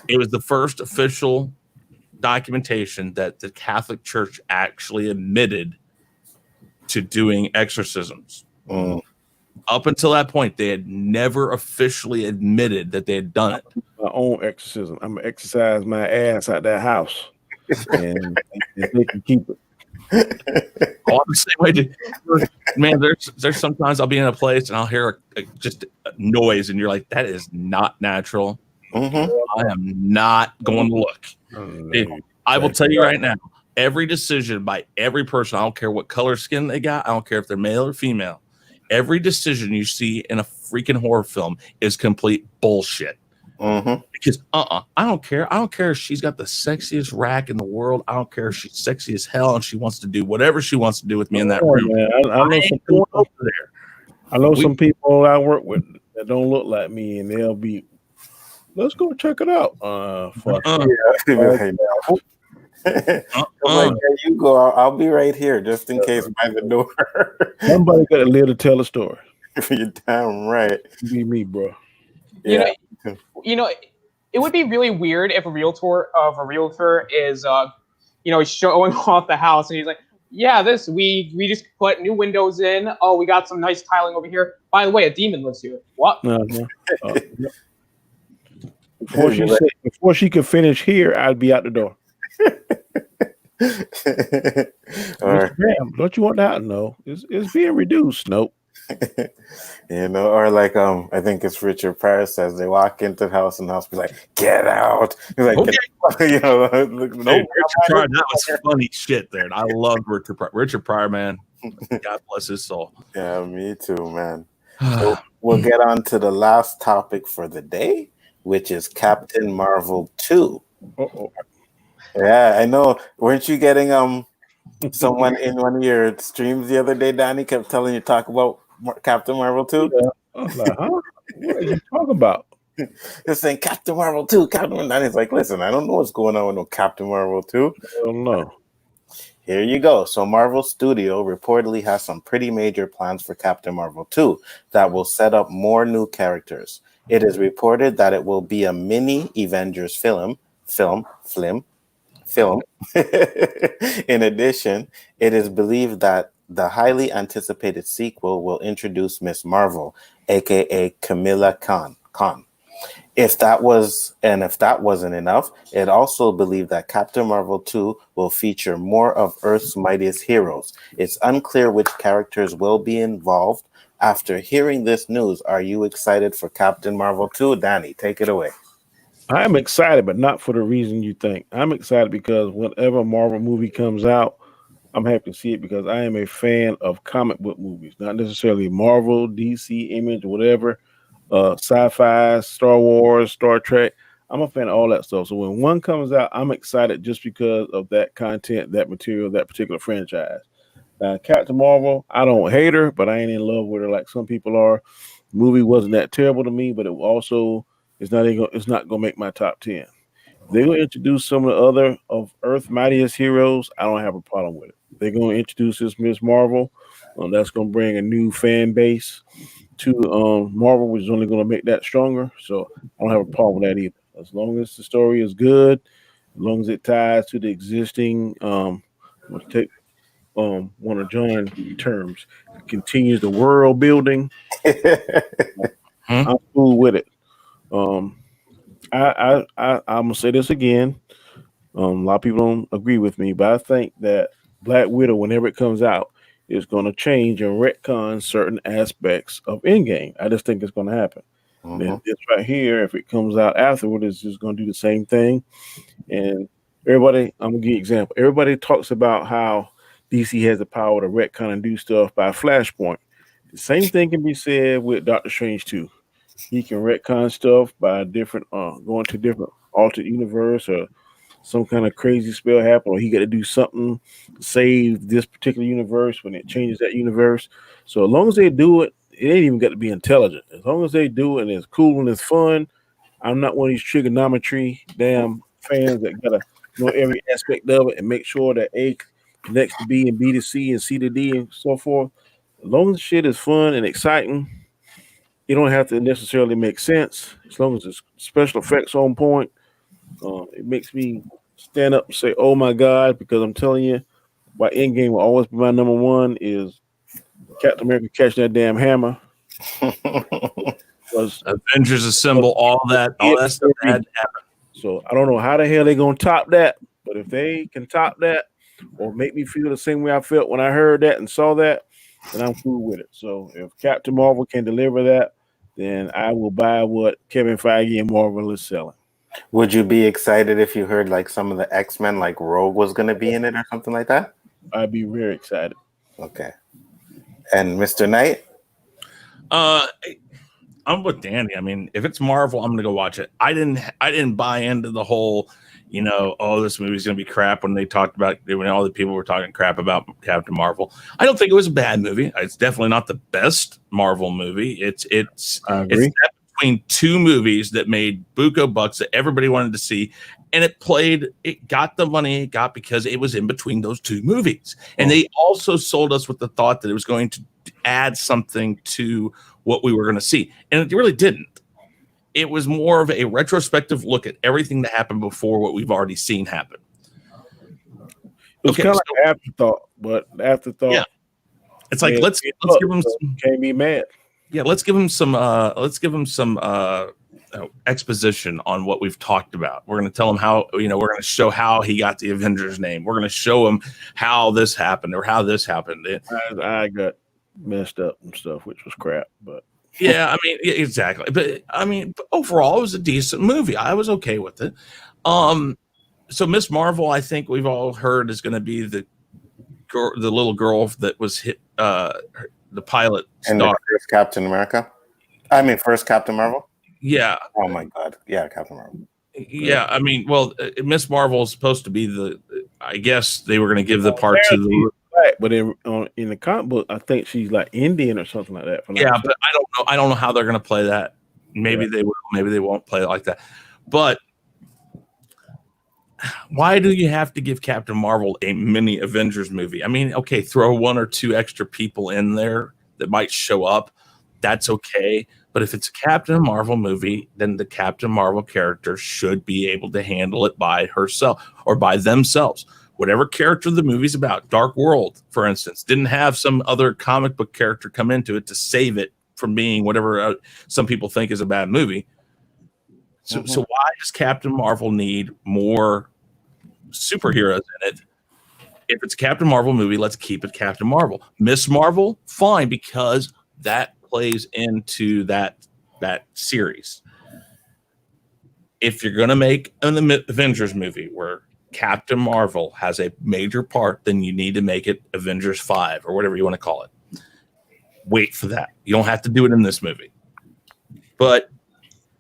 it was the first official documentation that the Catholic Church actually admitted to doing exorcisms. Up until that point, they had never officially admitted that they had done it.
My own exorcism. I'm gonna exercise my ass out that house, and they can keep it.
Oh, I'm the same way, dude. Man, there's sometimes I'll be in a place and I'll hear just a noise, and you're like, that is not natural. I am not going to look. I will tell you right now, every decision by every person, I don't care what color skin they got, I don't care if they're male or female, every decision you see in a freaking horror film is complete bullshit. Because I don't care. I don't care if she's got the sexiest rack in the world. I don't care if she's sexy as hell and she wants to do whatever she wants to do with me in that room.
Man. I know some people over there. I know some people I work with that don't look like me, and they'll be, let's go check it out. Fuck.
Like, there you go. I'll be right here just in case by the door.
Somebody got to live to tell a story.
You're damn right.
Be me, bro.
Yeah.
It would be really weird if a realtor is showing off the house and he's like, yeah, we just put new windows in. Oh, we got some nice tiling over here. By the way, a demon lives here. What?
Before she could finish here, I'd be out the door. Damn, don't you want that? No, it's being reduced. Nope.
Or like I think it's Richard Pryor says they walk into the house and the house be like, get out. He's like,
okay. Richard Pryor, that was funny shit there. I love Richard Pryor. Richard Pryor, man. God bless his soul.
Yeah, me too, man. So we'll get on to the last topic for the day, which is Captain Marvel 2. Yeah, I know. Weren't you getting someone in one of your streams the other day, Danny, kept telling you talk about Captain Marvel 2?
Yeah. I was like, huh? What are you talking about?
They're saying Captain Marvel 2, Captain Marvel. Danny's like, listen, I don't know what's going on with no Captain Marvel 2.
I don't know.
Here you go. So Marvel Studio reportedly has some pretty major plans for Captain Marvel 2 that will set up more new characters. It is reported that it will be a mini Avengers film, film. In addition, it is believed that the highly anticipated sequel will introduce Miss Marvel, aka Camilla Khan. If that wasn't enough, it also believed that Captain Marvel 2 will feature more of Earth's mightiest heroes. It's unclear which characters will be involved. After hearing this news, are you excited for Captain Marvel 2? Danny, take it away.
I'm excited, but not for the reason you think. I'm excited because whenever a Marvel movie comes out, I'm happy to see it because I am a fan of comic book movies, not necessarily Marvel, DC, Image, whatever, sci-fi, Star Wars, Star Trek. I'm a fan of all that stuff. So when one comes out, I'm excited just because of that content, that material, that particular franchise. Captain Marvel, I don't hate her, but I ain't in love with her like some people are. The movie wasn't that terrible to me, but it also it's not gonna make my top 10. They're gonna introduce some of the other of Earth's mightiest heroes. I don't have a problem with it. They're gonna introduce this Miss Marvel. That's gonna bring a new fan base to Marvel, which is only gonna make that stronger. So I don't have a problem with that either. As long as the story is good, as long as it ties to the existing let's take one of John's terms, continues the world building. I'm cool with it. Um, I'm gonna say this again. A lot of people don't agree with me, but I think that Black Widow, whenever it comes out, is going to change and retcon certain aspects of Endgame. I just think it's going to happen. Then this right here, if it comes out afterward, is just going to do the same thing. And everybody, I'm gonna give you an example. Everybody talks about how DC has the power to retcon and do stuff by Flashpoint. The same thing can be said with Doctor Strange too. He can retcon stuff by different going to different alternate universe or some kind of crazy spell happen, or he got to do something to save this particular universe when it changes that universe. So as long as they do it, it ain't even got to be intelligent. As long as they do it and it's cool and it's fun, I'm not one of these trigonometry damn fans that gotta know every aspect of it and make sure that A connects to B and B to C and C to D and so forth. As long as the shit is fun and exciting, you don't have to necessarily make sense. As long as it's special effects on point, it makes me stand up and say, "Oh my God!" Because I'm telling you, why Endgame will always be my number one is Captain America catching that damn hammer.
Was Avengers Assemble, all that stuff had to happen.
So I don't know how the hell they're gonna top that, but if they can top that or make me feel the same way I felt when I heard that and saw that, then I'm cool with it. So if Captain Marvel can deliver that, then I will buy what Kevin Feige and Marvel is selling.
Would you be excited if you heard like some of the X-Men, like Rogue was going to be in it or something like that?
I'd be very excited.
Okay. And Mr. Knight?
I'm with Danny. I mean, if it's Marvel, I'm gonna go watch it. I didn't buy into the whole, this movie's gonna be crap when they talked about when all the people were talking crap about Captain Marvel. I don't think it was a bad movie. It's definitely not the best Marvel movie. It's between two movies that made buco bucks that everybody wanted to see, and it got the money it got because it was in between those two movies. And they also sold us with the thought that it was going to add something to what we were going to see, and it really didn't. It was more of a retrospective look at everything that happened before what we've already seen happen.
It was kind of like an afterthought, but afterthought.
Yeah, it's like let's give them some.
Can't be mad.
Yeah, let's give him some exposition on what we've talked about. We're going to tell him how, we're going to show how he got the Avengers name. We're going to show him how this happened or how this happened.
I got messed up and stuff, which was crap, but
yeah, I mean, exactly. But I mean, overall, it was a decent movie. I was okay with it. So Miss Marvel, I think we've all heard is going to be the little girl that was hit, the pilot
and the first Captain America. I mean, first Captain Marvel.
Yeah.
Oh my God. Yeah, Captain Marvel.
Yeah, I mean, well, Miss Marvel is supposed to be I guess they were going to give the part to the.
But in the comic book, I think she's like Indian or something like that.
Yeah, but I don't know. I don't know how they're going to play that. Maybe they will. Maybe they won't play it like that. But why do you have to give Captain Marvel a mini Avengers movie? I mean, okay, throw one or two extra people in there that might show up, that's okay. But if it's a Captain Marvel movie, then the Captain Marvel character should be able to handle it by herself or by themselves. Whatever character the movie's about, Dark World, for instance, didn't have some other comic book character come into it to save it from being whatever some people think is a bad movie. So why does Captain Marvel need more superheroes in it? If it's a Captain Marvel movie, let's keep it Captain Marvel. Miss Marvel, fine, because that plays into that series. If you're going to make an Avengers movie where Captain Marvel has a major part, then you need to make it Avengers 5 or whatever you want to call it. Wait for that. You don't have to do it in this movie. But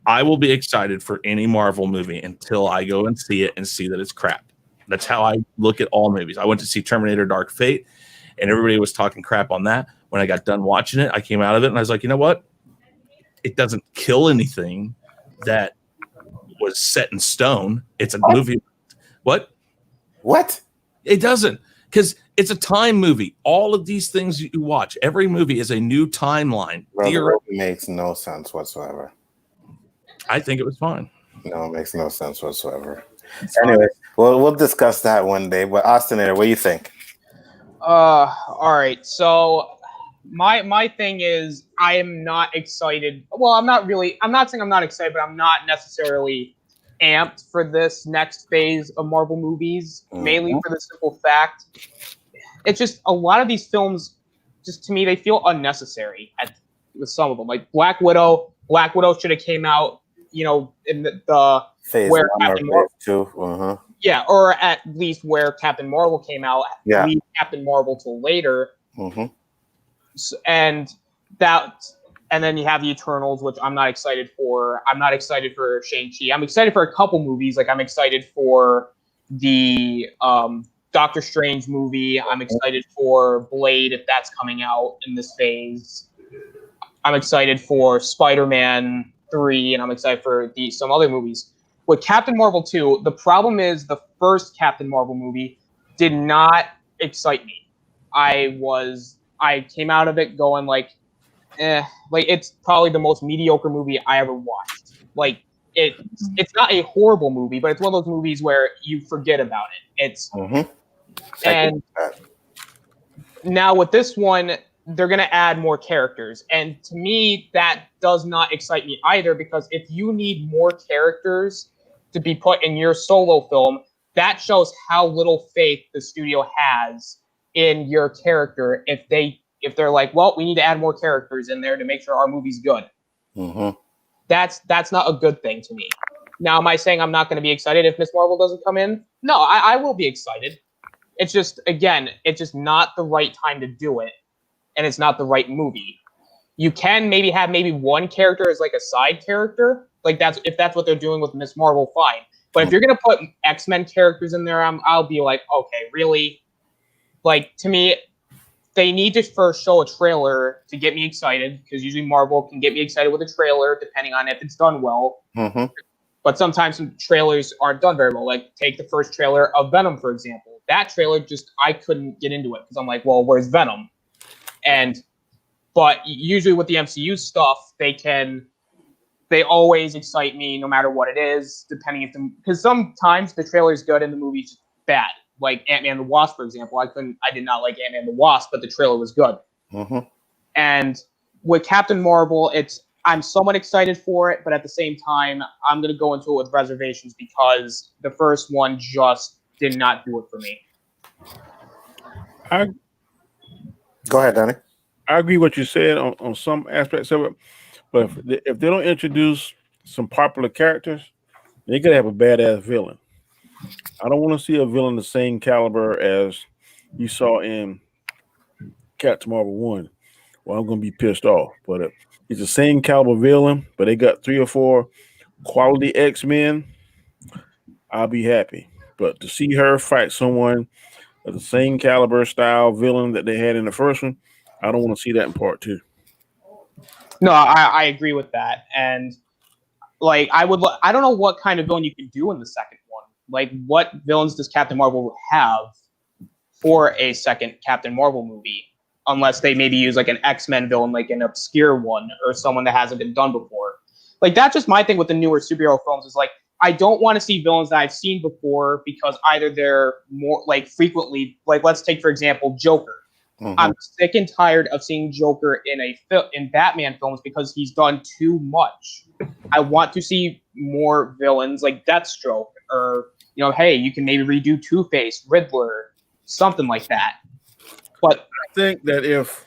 I will be excited for any Marvel movie until I go and see it and see that it's crap. That's how I look at all movies. I went to see Terminator Dark Fate, and everybody was talking crap on that. When I got done watching it, I came out of it, and I was like, you know what? It doesn't kill anything that was set in stone. It's a movie. What? It doesn't, because it's a time movie. All of these things you watch, every movie is a new timeline.
It makes no sense whatsoever.
I think it was fine.
No, it makes no sense whatsoever. Anyway, we'll discuss that one day. But Austin, what do you think?
All right. So my thing is, I am not excited. Well, I'm not saying I'm not excited, but I'm not necessarily amped for this next phase of Marvel movies. Mainly for the simple fact, it's just a lot of these films, just to me, they feel unnecessary with some of them. Like Black Widow. Black Widow should have came out, in the
phase
where
Captain Marvel too.
Yeah, or at least where Captain Marvel came out.
Yeah.
Leave Captain Marvel till later. So, and then you have the Eternals, which I'm not excited for. I'm not excited for Shang-Chi. I'm excited for a couple movies. Like I'm excited for the Doctor Strange movie. I'm excited for Blade if that's coming out in this phase. I'm excited for Spider-Man 3, and I'm excited for some other movies. With Captain Marvel 2, the problem is the first Captain Marvel movie did not excite me. I came out of it going like it's probably the most mediocre movie I ever watched. Like it's not a horrible movie, but it's one of those movies where you forget about it. And now with this one, they're going to add more characters. And to me, that does not excite me either, because if you need more characters to be put in your solo film, that shows how little faith the studio has in your character if they're like, well, we need to add more characters in there to make sure our movie's good. That's not a good thing to me. Now, am I saying I'm not going to be excited if Miss Marvel doesn't come in? No, I will be excited. It's just, again, it's just not the right time to do it. And it's not the right movie. You can maybe have one character as like a side character. Like if that's what they're doing with Miss Marvel, fine. But if you're going to put X-Men characters in there, I'll be like, okay, really? Like, to me, they need to first show a trailer to get me excited, because usually Marvel can get me excited with a trailer, depending on if it's done well. But sometimes some trailers aren't done very well. Like, take the first trailer of Venom, for example. That trailer I couldn't get into it, because I'm like, well, where's Venom? But usually with the MCU stuff, they always excite me no matter what it is, because sometimes the trailer is good and the movie's bad. Like Ant-Man and the Wasp, for example. I did not like Ant-Man and the Wasp, but the trailer was good. And with Captain Marvel, I'm somewhat excited for it, but at the same time, I'm going to go into it with reservations, because the first one just did not do it for me.
Go ahead, Danny.
I agree with what you said on some aspects of it, but if they don't introduce some popular characters, they could have a badass villain. I don't want to see a villain the same caliber as you saw in Captain Marvel 1. Well, I'm going to be pissed off, but it's the same caliber villain, but they got 3 or 4 quality X-Men, I'll be happy. But to see her fight someone of the same caliber style villain that they had in the first one, I don't want to see that in part 2.
No, I agree with that. And like, I don't know what kind of villain you can do in the second one. Like, what villains does Captain Marvel have for a second Captain Marvel movie? unless they maybe use like an X-Men villain, like an obscure one or someone that hasn't been done before. Like that's just my thing with the newer superhero films is like I don't want to see villains that I've seen before because either they're more like frequently like let's take for example Joker.
Mm-hmm.
I'm sick and tired of seeing Joker in Batman films because he's done too much. I want to see more villains like Deathstroke or hey, you can maybe redo Two-Face, Riddler, something like that. But
I think that if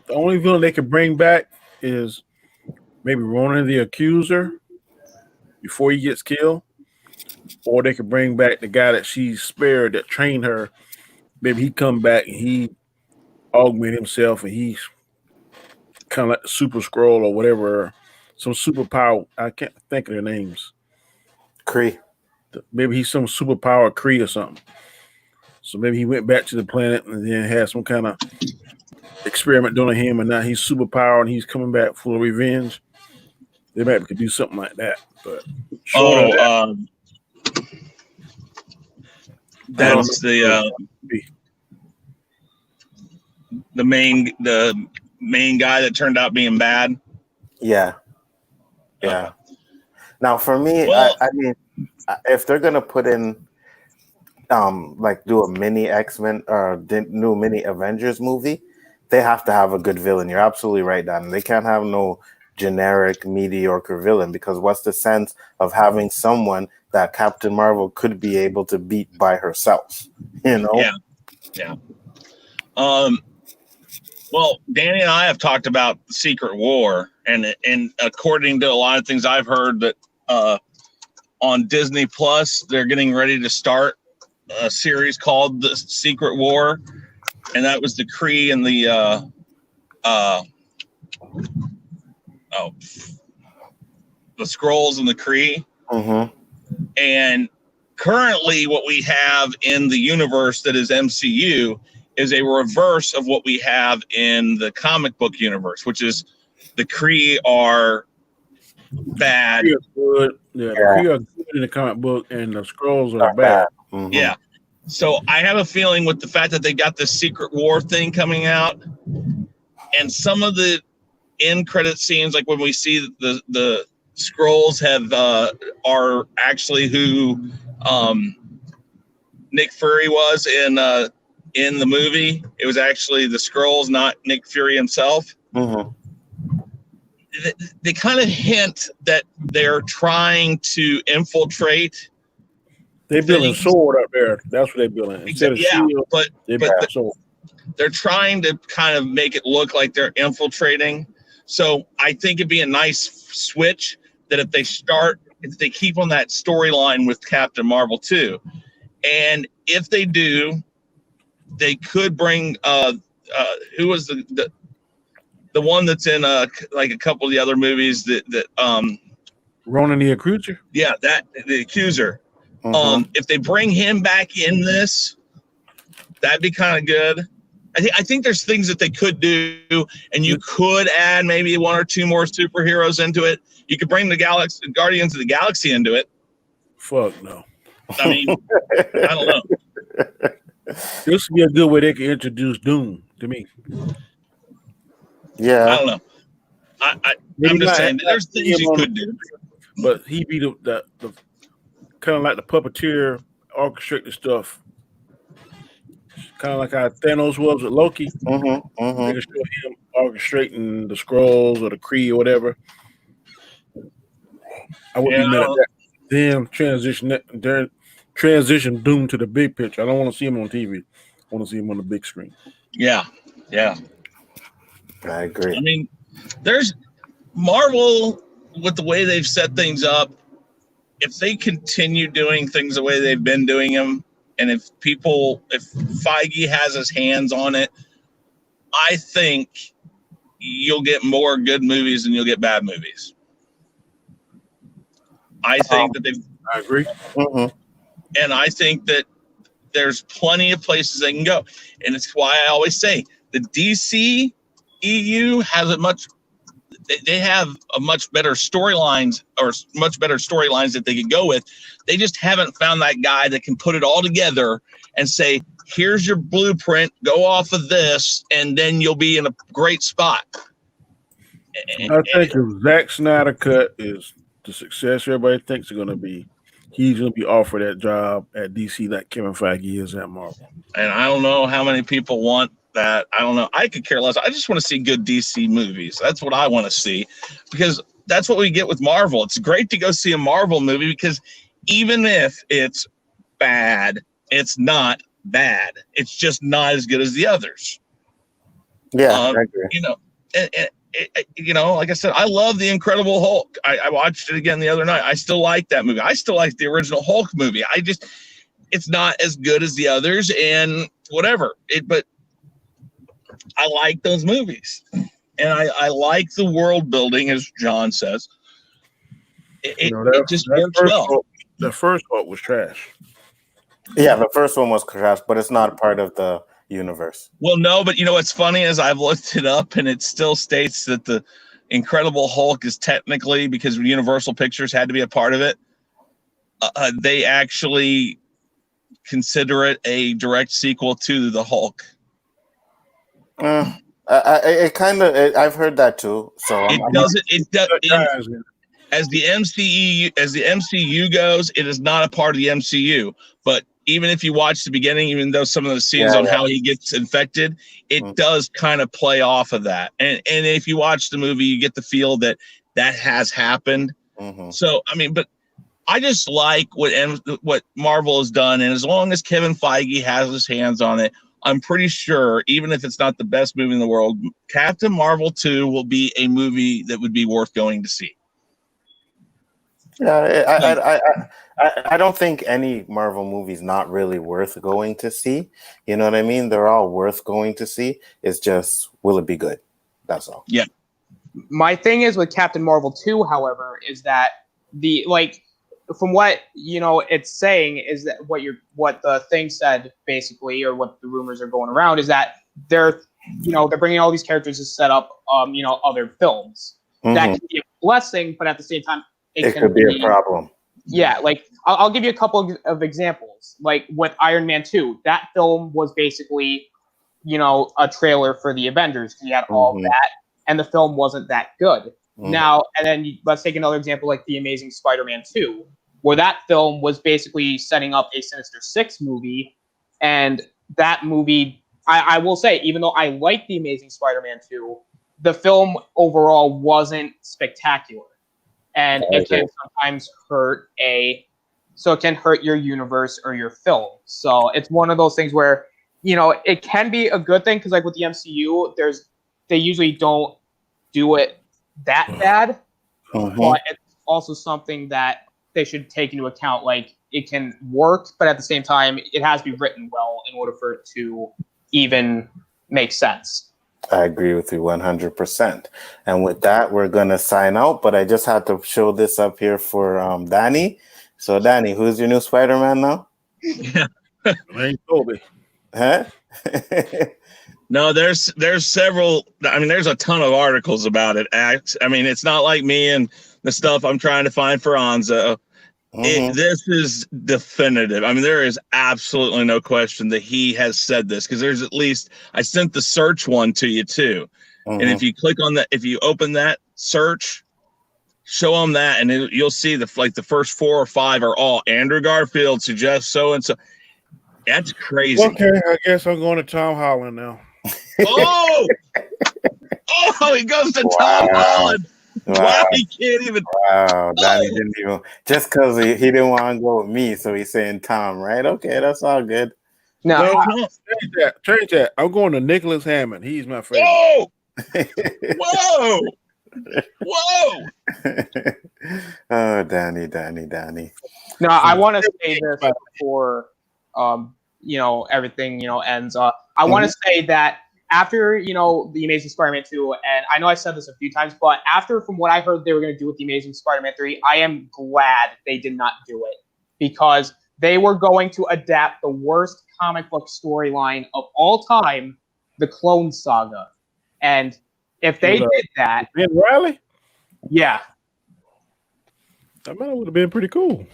the only villain they could bring back is maybe Ronan the Accuser before he gets killed, or they could bring back the guy that she spared that trained her. Maybe he come back and he augment himself and he's kind of like the Super Scroll or whatever, some superpower. I can't think of their names.
Kree.
Maybe he's some superpower Kree or something. So maybe he went back to the planet and then had some kind of experiment done on him, and now he's superpowered and he's coming back full of revenge. They might could do something like that. But
that's the main guy that turned out being bad.
Yeah. Now, for me,
Well,
I mean, if they're gonna put in, like do a mini X-Men or new mini Avengers movie, they have to have a good villain. You're absolutely right, Dan. They can't have no generic mediocre villain because what's the sense of having someone that Captain Marvel could be able to beat by herself?
Yeah. Well, Danny and I have talked about Secret War, and according to a lot of things I've heard that on Disney Plus, they're getting ready to start a series called The Secret War, and that was the Kree and the Skrulls and the Kree.
Mm-hmm.
And currently, what we have in the universe that is MCU is a reverse of what we have in the comic book universe, which is the Kree are bad.
Kree are good. Yeah, the Kree are good in the comic book, and the Skrulls are bad.
Mm-hmm.
Yeah. So I have a feeling with the fact that they got this Secret War thing coming out, and some of the end credit scenes, like when we see the Skrulls are actually who Nick Fury was in the movie. It was actually the Skrulls, not Nick Fury himself.
Mm-hmm.
They kind of hint that they're trying to infiltrate.
They're building a sword up there. That's what they're building. Instead of shield,
but
sword.
They're trying to kind of make it look like they're infiltrating. So I think it'd be a nice switch that if they keep on that storyline with Captain Marvel too. And if they do, they could bring who was the one that's in like a couple of the other movies that
Ronan the Accuser?
Yeah, the Accuser.
Mm-hmm.
If they bring him back in this, that'd be kind of good. I think there's things that they could do, and you could add maybe one or two more superheroes into it. You could bring the Guardians of the Galaxy into it.
Fuck no.
I mean, I don't know.
This would be a good way they could introduce Doom to me.
Yeah.
I don't know. I'm just saying there's things you could do.
But he be the kind of like the puppeteer, orchestrate the stuff. Kind of like how Thanos was with Loki.
Mm-hmm. Mm-hmm.
They could show him orchestrating the Skrulls or the Kree or whatever. I wouldn't be mad at that. Then transition Doom to the big picture. I don't want to see him on TV. I want to see him on the big screen.
Yeah.
I agree.
I mean, there's Marvel with the way they've set things up. If they continue doing things the way they've been doing them, and if Feige has his hands on it, I think you'll get more good movies than you'll get bad movies. I think
I agree.
Mm-hmm.
And I think that there's plenty of places they can go. And it's why I always say the DC EU has
they have a much better storylines that they can go with. They just haven't found that guy that can put it all together and say, here's your blueprint, go off of this, and then you'll be in a great spot.
I think if Zack Snyder cut is the success everybody thinks it's going to be, he's going to be offered that job at DC like Kevin Feige is at Marvel.
And I don't know how many people want that. I don't know. I could care less. I just want to see good DC movies. That's what I want to see, because that's what we get with Marvel. It's great to go see a Marvel movie because even if it's bad, it's not bad. It's just not as good as the others.
Yeah, I agree.
You know, like I said, I love The Incredible Hulk. I watched it again the other night. I still like that movie. I still like the original Hulk movie. It's not as good as the others and whatever. But I like those movies. And I like the world building, as John says. It just works well.
The first Hulk was trash.
Yeah, the first one was trash, but it's not part of the universe.
Well, no, but what's funny is I've looked it up and it still states that the Incredible Hulk is technically, because Universal Pictures had to be a part of it, they actually consider it a direct sequel to the Hulk.
I've heard that too. So
as the MCU goes, it is not a part of the MCU. But even if you watch the beginning, even though some of the scenes how he gets infected, it does kind of play off of that. And if you watch the movie, you get the feel that has happened.
Mm-hmm.
So but I just like what Marvel has done, and as long as Kevin Feige has his hands on it, I'm pretty sure, even if it's not the best movie in the world, Captain Marvel 2 will be a movie that would be worth going to see.
Yeah, I don't think any Marvel movie is not really worth going to see. You know what I mean? They're all worth going to see. It's just, will it be good? That's all.
Yeah.
My thing is with Captain Marvel 2, however, is that from what it's saying is that what the thing said basically, or what the rumors are going around, is that they're bringing all these characters to set up other films. Mm-hmm. That can be a blessing, but at the same time it
could be a problem.
Yeah, like I'll give you a couple of examples. Like with Iron Man 2, that film was basically a trailer for the Avengers. You had all that, and the film wasn't that good. Mm-hmm. Now, and then let's take another example, like The Amazing Spider-Man 2, where that film was basically setting up a Sinister Six movie. And that movie, I will say, even though I like The Amazing Spider-Man 2, the film overall wasn't spectacular. And it can sometimes hurt it can hurt your universe or your film. So it's one of those things where, it can be a good thing, because like with the MCU, they usually don't do it that bad, but it's also something that they should take into account. Like, it can work, but at the same time, it has to be written well in order for it to even make sense.
I agree with you 100%. And with that, we're going to sign out, but I just had to show this up here for Danny. So, Danny, who's your new Spider-Man now?
Yeah.
Ain't Toby.
Huh?
No, there's several. There's a ton of articles about it. It's not like me and the stuff I'm trying to find for Anzo. This is definitive. There is absolutely no question that he has said this, because there's at least, I sent the search one to you too. And if you click on that, if you open that search, show them that, and you'll see the first 4 or 5 are all Andrew Garfield suggests so and so. That's crazy.
Okay, I guess I'm going to Tom Holland now.
Oh, he goes to Tom Holland. Wow, he can't even.
Wow, Danny didn't even, just because he didn't want to go with me, so he's saying Tom, right? Okay, that's all good.
No,
change that. I'm going to Nicholas Hammond. He's my favorite.
Whoa! Whoa!
Oh, Danny.
No, I want to say this before everything ends. I want to say that after The Amazing Spider-Man 2, and I know I said this a few times, but from what I heard they were going to do with The Amazing Spider-Man 3, I am glad they did not do it, because they were going to adapt the worst comic book storyline of all time, the Clone Saga. And If they did that,
Ben Riley,
yeah.
that might would have been pretty cool.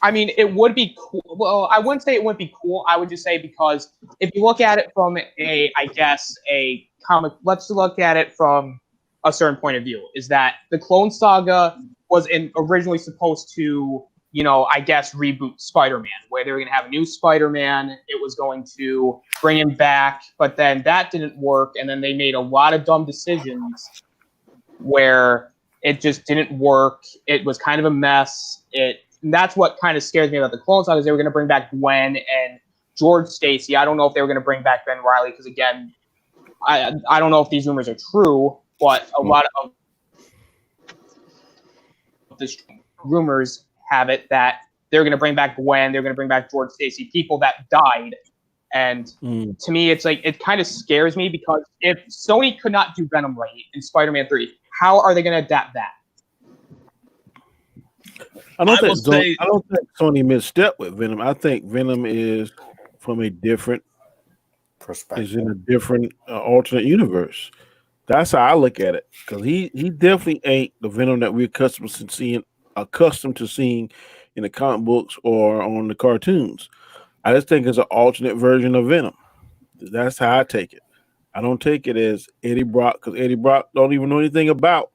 I mean, it would be cool. Well, I wouldn't say it wouldn't be cool. I would just say because if you look at it from a comic, let's look at it from a certain point of view, is that the Clone Saga was originally supposed to, reboot Spider-Man, where they were going to have a new Spider-Man. It was going to bring him back, but then that didn't work, and then they made a lot of dumb decisions where it just didn't work. It was kind of a mess. And that's what kind of scares me about the Clone Saga, is they were going to bring back Gwen and George Stacy. I don't know if they were going to bring back Ben Riley, because again, I don't know if these rumors are true, but a lot of the rumors have it that they're going to bring back Gwen, they're going to bring back George Stacy, people that died. And to me, it's like, it kind of scares me, because if Sony could not do Venom right in Spider-Man 3, how are they going to adapt that?
I don't think Sony misstepped with Venom. I think Venom is from a different perspective. Is in a different alternate universe. That's how I look at it. Because he definitely ain't the Venom that we're accustomed to seeing in the comic books or on the cartoons. I just think it's an alternate version of Venom. That's how I take it. I don't take it as Eddie Brock, because Eddie Brock don't even know anything about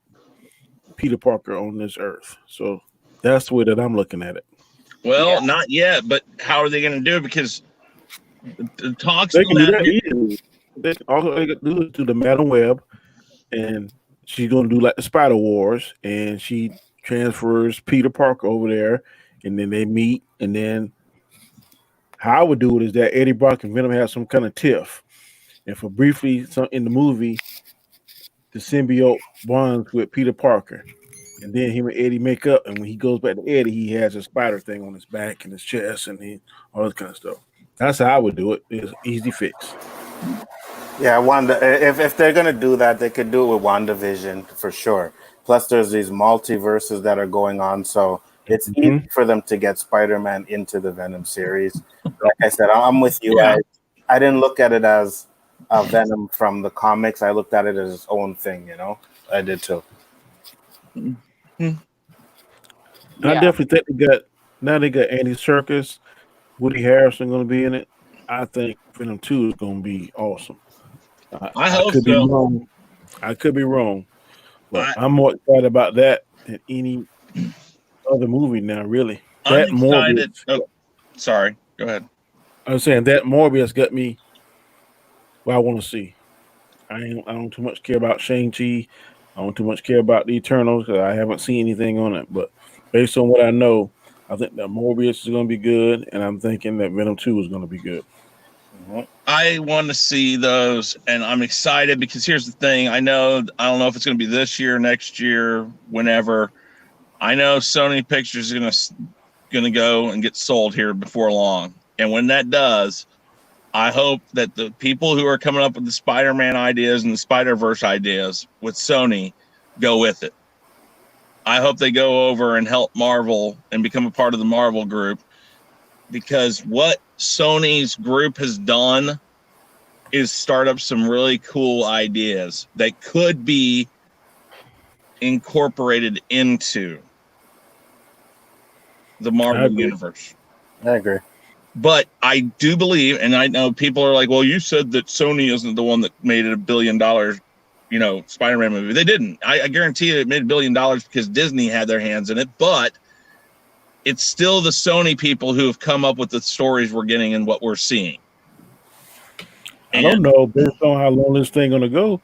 Peter Parker on this earth. So that's the way that I'm looking at it.
Well, not yet, but how are they going to do it? Because the talks
they can do that easily. All they can do is do the Madam Web, and she's going to do like the Spider Wars, and she transfers Peter Parker over there, and then they meet, and then how I would do it is that Eddie Brock and Venom have some kind of tiff, and for briefly in the movie, the symbiote bonds with Peter Parker. And then him and Eddie make up, and when he goes back to Eddie, he has a spider thing on his back and his chest, and all this kind of stuff. That's how I would do it. It's easy fix.
Yeah, if they're gonna do that, they could do it with WandaVision for sure. Plus, there's these multiverses that are going on, so it's easy for them to get Spider-Man into the Venom series. Like I said, I'm with you.
Yeah.
I didn't look at it as a Venom from the comics. I looked at it as its own thing. I did too.
I definitely think they got Andy Serkis, Woody Harrelson going to be in it. I think Venom 2 is going to be awesome.
I hope
could
so.
Be wrong. I could be wrong, but I'm more excited about that than any other movie now. Really,
I'm excited. Sorry, go ahead.
I was saying that Morbius got me what I want to see. I don't too much care about Shang-Chi. I don't too much care about the Eternals, because I haven't seen anything on it. But based on what I know, I think that Morbius is going to be good, and I'm thinking that Venom 2 is going to be good.
I want to see those, and I'm excited because here's the thing. I don't know if it's going to be this year, next year, whenever. I know Sony Pictures is going to go and get sold here before long. And when that does, I hope that the people who are coming up with the Spider-Man ideas and the Spider-Verse ideas with Sony go with it. I hope they go over and help Marvel and become a part of the Marvel group, because what Sony's group has done is start up some really cool ideas that could be incorporated into the Marvel universe.
I agree.
But I do believe, and I know people are like, well, you said that Sony isn't the one that made it $1 billion, Spider-Man movie. They didn't. I guarantee you it made $1 billion because Disney had their hands in it, but it's still the Sony people who have come up with the stories we're getting and what we're seeing.
I don't know, based on how long this thing gonna go,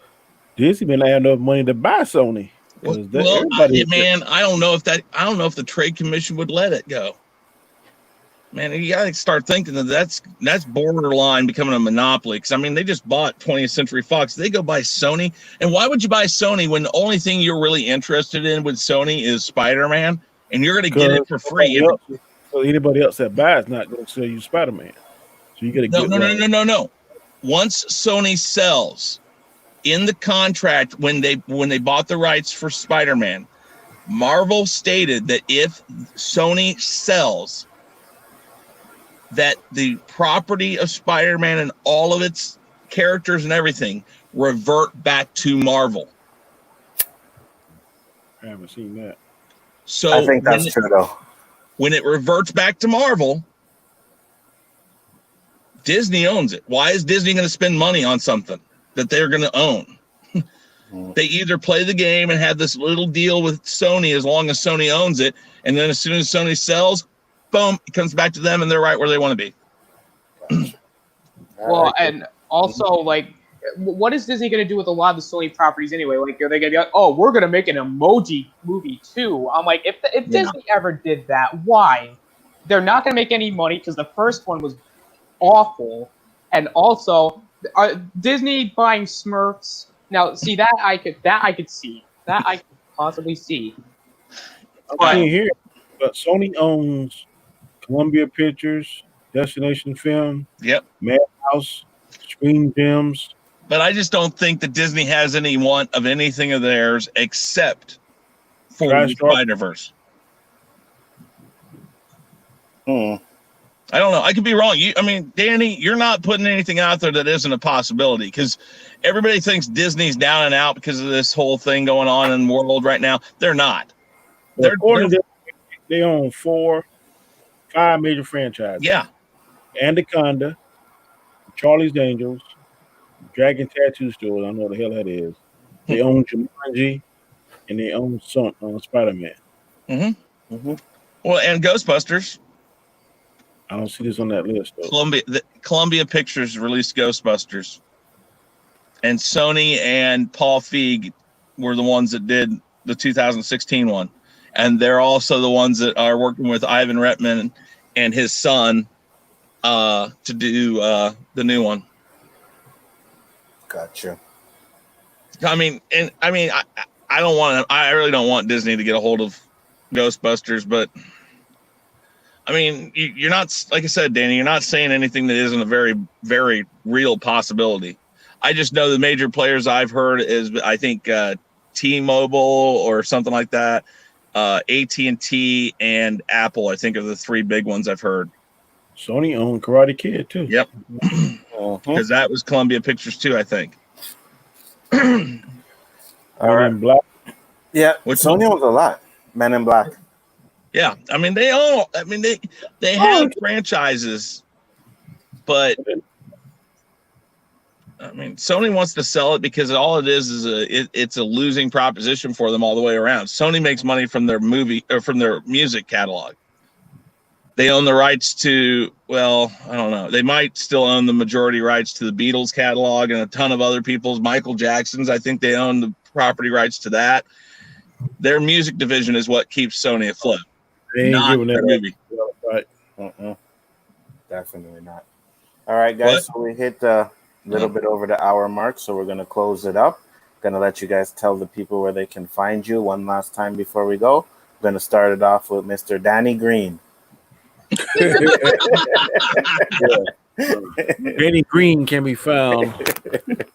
Disney may not have enough money to buy Sony.
I don't know if the trade commission would let it go. Man, you gotta start thinking that's borderline becoming a monopoly. Because I mean, they just bought 20th Century Fox. They go buy Sony, and why would you buy Sony when the only thing you're really interested in with Sony is Spider-Man, and you're gonna get it for free?
So anybody else that buys not going to sell you Spider-Man. So you got to get
no. Once Sony sells, in the contract when they bought the rights for Spider-Man, Marvel stated that if Sony sells, that the property of Spider-Man and all of its characters and everything revert back to Marvel.
I haven't seen that.
So
I think that's true, though.
When it reverts back to Marvel, Disney owns it. Why is Disney going to spend money on something that they're going to own? They either play the game and have this little deal with Sony as long as Sony owns it, and then as soon as Sony sells, boom, it comes back to them and they're right where they want to be.
Well, and also, like, what is Disney going to do with a lot of the Sony properties anyway? Like, are they going to be like, oh, we're going to make an emoji movie too? I'm like, if Disney ever did that, why? They're not going to make any money because the first one was awful. And also, Disney buying Smurfs. Now, see, that I could see. That I could possibly see.
I can't hear it, but Sony owns Columbia Pictures, Destination Film,
Yep.
Madhouse, Screen Gems.
But I just don't think that Disney has any want of anything of theirs except for the Spider-Verse. I don't know. I could be wrong. Danny, you're not putting anything out there that isn't a possibility, because everybody thinks Disney's down and out because of this whole thing going on in the world right now. They're not.
They own 5 major franchises.
Yeah.
Anaconda, Charlie's Angels, Dragon Tattoo Store. I don't know what the hell that is. They own Jumanji, and they own Spider-Man.
Well, and Ghostbusters.
I don't see this on that list, though.
Columbia Pictures released Ghostbusters, and Sony and Paul Feig were the ones that did the 2016 one, and they're also the ones that are working with Ivan Reitman and his son to do the new one.
Gotcha.
I really don't want Disney to get a hold of Ghostbusters, but I mean, you're not, like I said, Danny, you're not saying anything that isn't a very, very real possibility. I just know the major players I've heard is, I think, T-Mobile or something like that, AT&T and Apple, I think, are the 3 big ones I've heard.
Sony owned Karate Kid, too.
Yep. Because that was Columbia Pictures, too, I think.
All right.
Black.
Yeah, Sony owns a lot. Men in Black.
Yeah, I mean they have franchises, but I mean Sony wants to sell it because all it is it's a losing proposition for them all the way around. Sony makes money from their music catalog. They own the rights to, well, I don't know. They might still own the majority rights to the Beatles catalog and a ton of other people's. Michael Jackson's, I think they own the property rights to that. Their music division is what keeps Sony afloat.
They ain't
not
giving that
movie.
Right.
Definitely not. All right, guys. So we hit a little bit over the hour mark, so we're going to close it up. Going to let you guys tell the people where they can find you one last time before we go. I'm going to start it off with Mr. Danny Green.
Danny Green can be found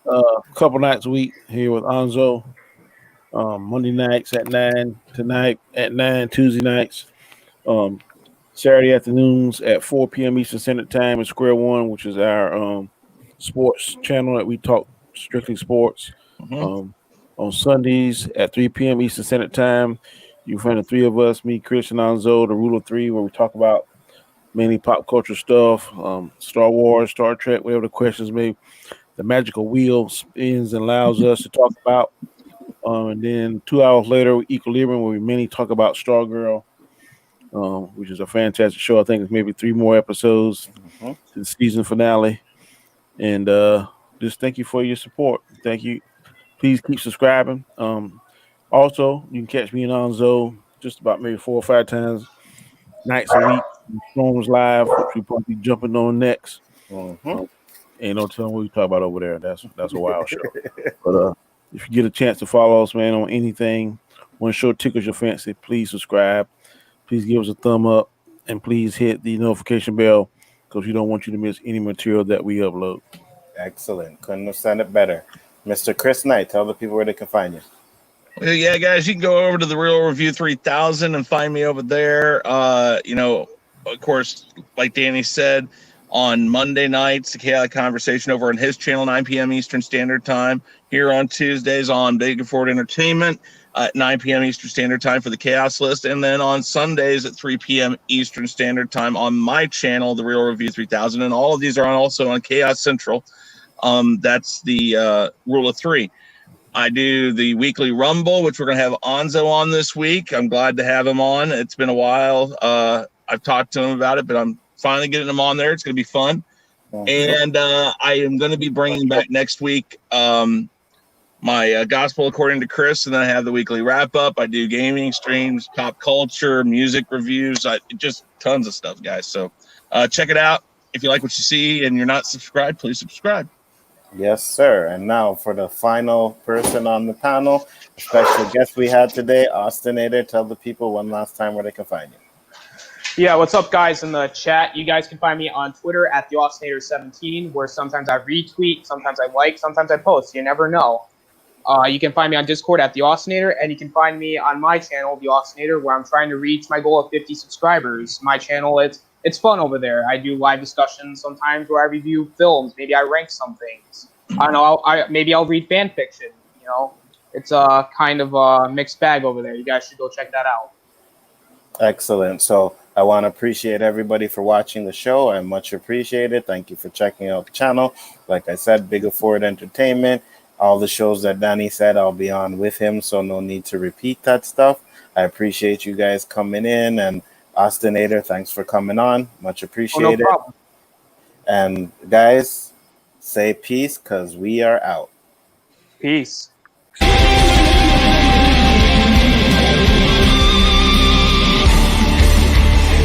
a couple nights a week here with Anzo. Monday nights at 9, tonight at 9, Tuesday nights, Saturday afternoons at 4 p.m. Eastern Standard Time at Square One, which is our sports channel that we talk strictly sports. On Sundays at 3 p.m. Eastern Standard Time, you can find the 3 of us, me, Chris, and Anzo, the Rule of 3, where we talk about mainly pop culture stuff, Star Wars, Star Trek, whatever the questions may. The magical wheel spins and allows us to talk about. And then 2 hours later, Equilibrium, where we mainly talk about Stargirl, which is a fantastic show. I think it's maybe 3 more episodes to the season finale. And just thank you for your support. Thank you. Please keep subscribing. Also, you can catch me and Anzo just about maybe 4 or 5 times nights a week. Storms Live, which we probably be jumping on next. Ain't no telling what we talk about over there. That's a wild show. But if you get a chance to follow us, man, on anything, one show tickles your fancy, please subscribe. Please give us a thumb up, and please hit the notification bell because we don't want you to miss any material that we upload.
Excellent. Couldn't have said it better. Mr. Chris Knight, tell the people where they can find you.
Yeah, guys, you can go over to the Real Review 3000 and find me over there. Of course, like Danny said, On Monday nights, the Chaotic Conversation over on his channel, 9 p.m. Eastern Standard Time. Here on Tuesdays on Big Ford Entertainment at 9 p.m. Eastern Standard Time for the Khaos List. And then on Sundays at 3 p.m. Eastern Standard Time on my channel, The Real Review 3000. And all of these are also on Chaos Central. That's the rule of three. I do the weekly Rumble, which we're going to have Anzo on this week. I'm glad to have him on. It's been a while. I've talked to him about it, but I'm finally getting him on there. It's going to be fun. And I am going to be bringing back next week my Gospel According to Chris, and then I have the weekly wrap-up. I do gaming streams, pop culture, music reviews, just tons of stuff, guys. So check it out. If you like what you see and you're not subscribed, please subscribe.
Yes, sir. And now for the final person on the panel, the special guest we had today, Austinator. Tell the people one last time where they can find you.
Yeah, what's up, guys, in the chat? You guys can find me on Twitter at the Austinator17, where sometimes I retweet, sometimes I like, sometimes I post. You never know. You can find me on Discord at the Austinator, and you can find me on my channel, the Austinator, where I'm trying to reach my goal of 50 subscribers. My channel, it's fun over there. I do live discussions sometimes where I review films. Maybe I rank some things. I don't know. Maybe I'll read fan fiction. You know, it's a kind of a mixed bag over there. You guys should go check that out.
Excellent. So I want to appreciate everybody for watching the show. I much appreciate it. Thank you for checking out the channel. Like I said, Bigger Ford Entertainment. All the shows that Danny said, I'll be on with him, so no need to repeat that stuff. I appreciate you guys coming in, and Austinator, thanks for coming on. Much appreciated.
No problem.
And guys, say peace, because we are out.
Peace.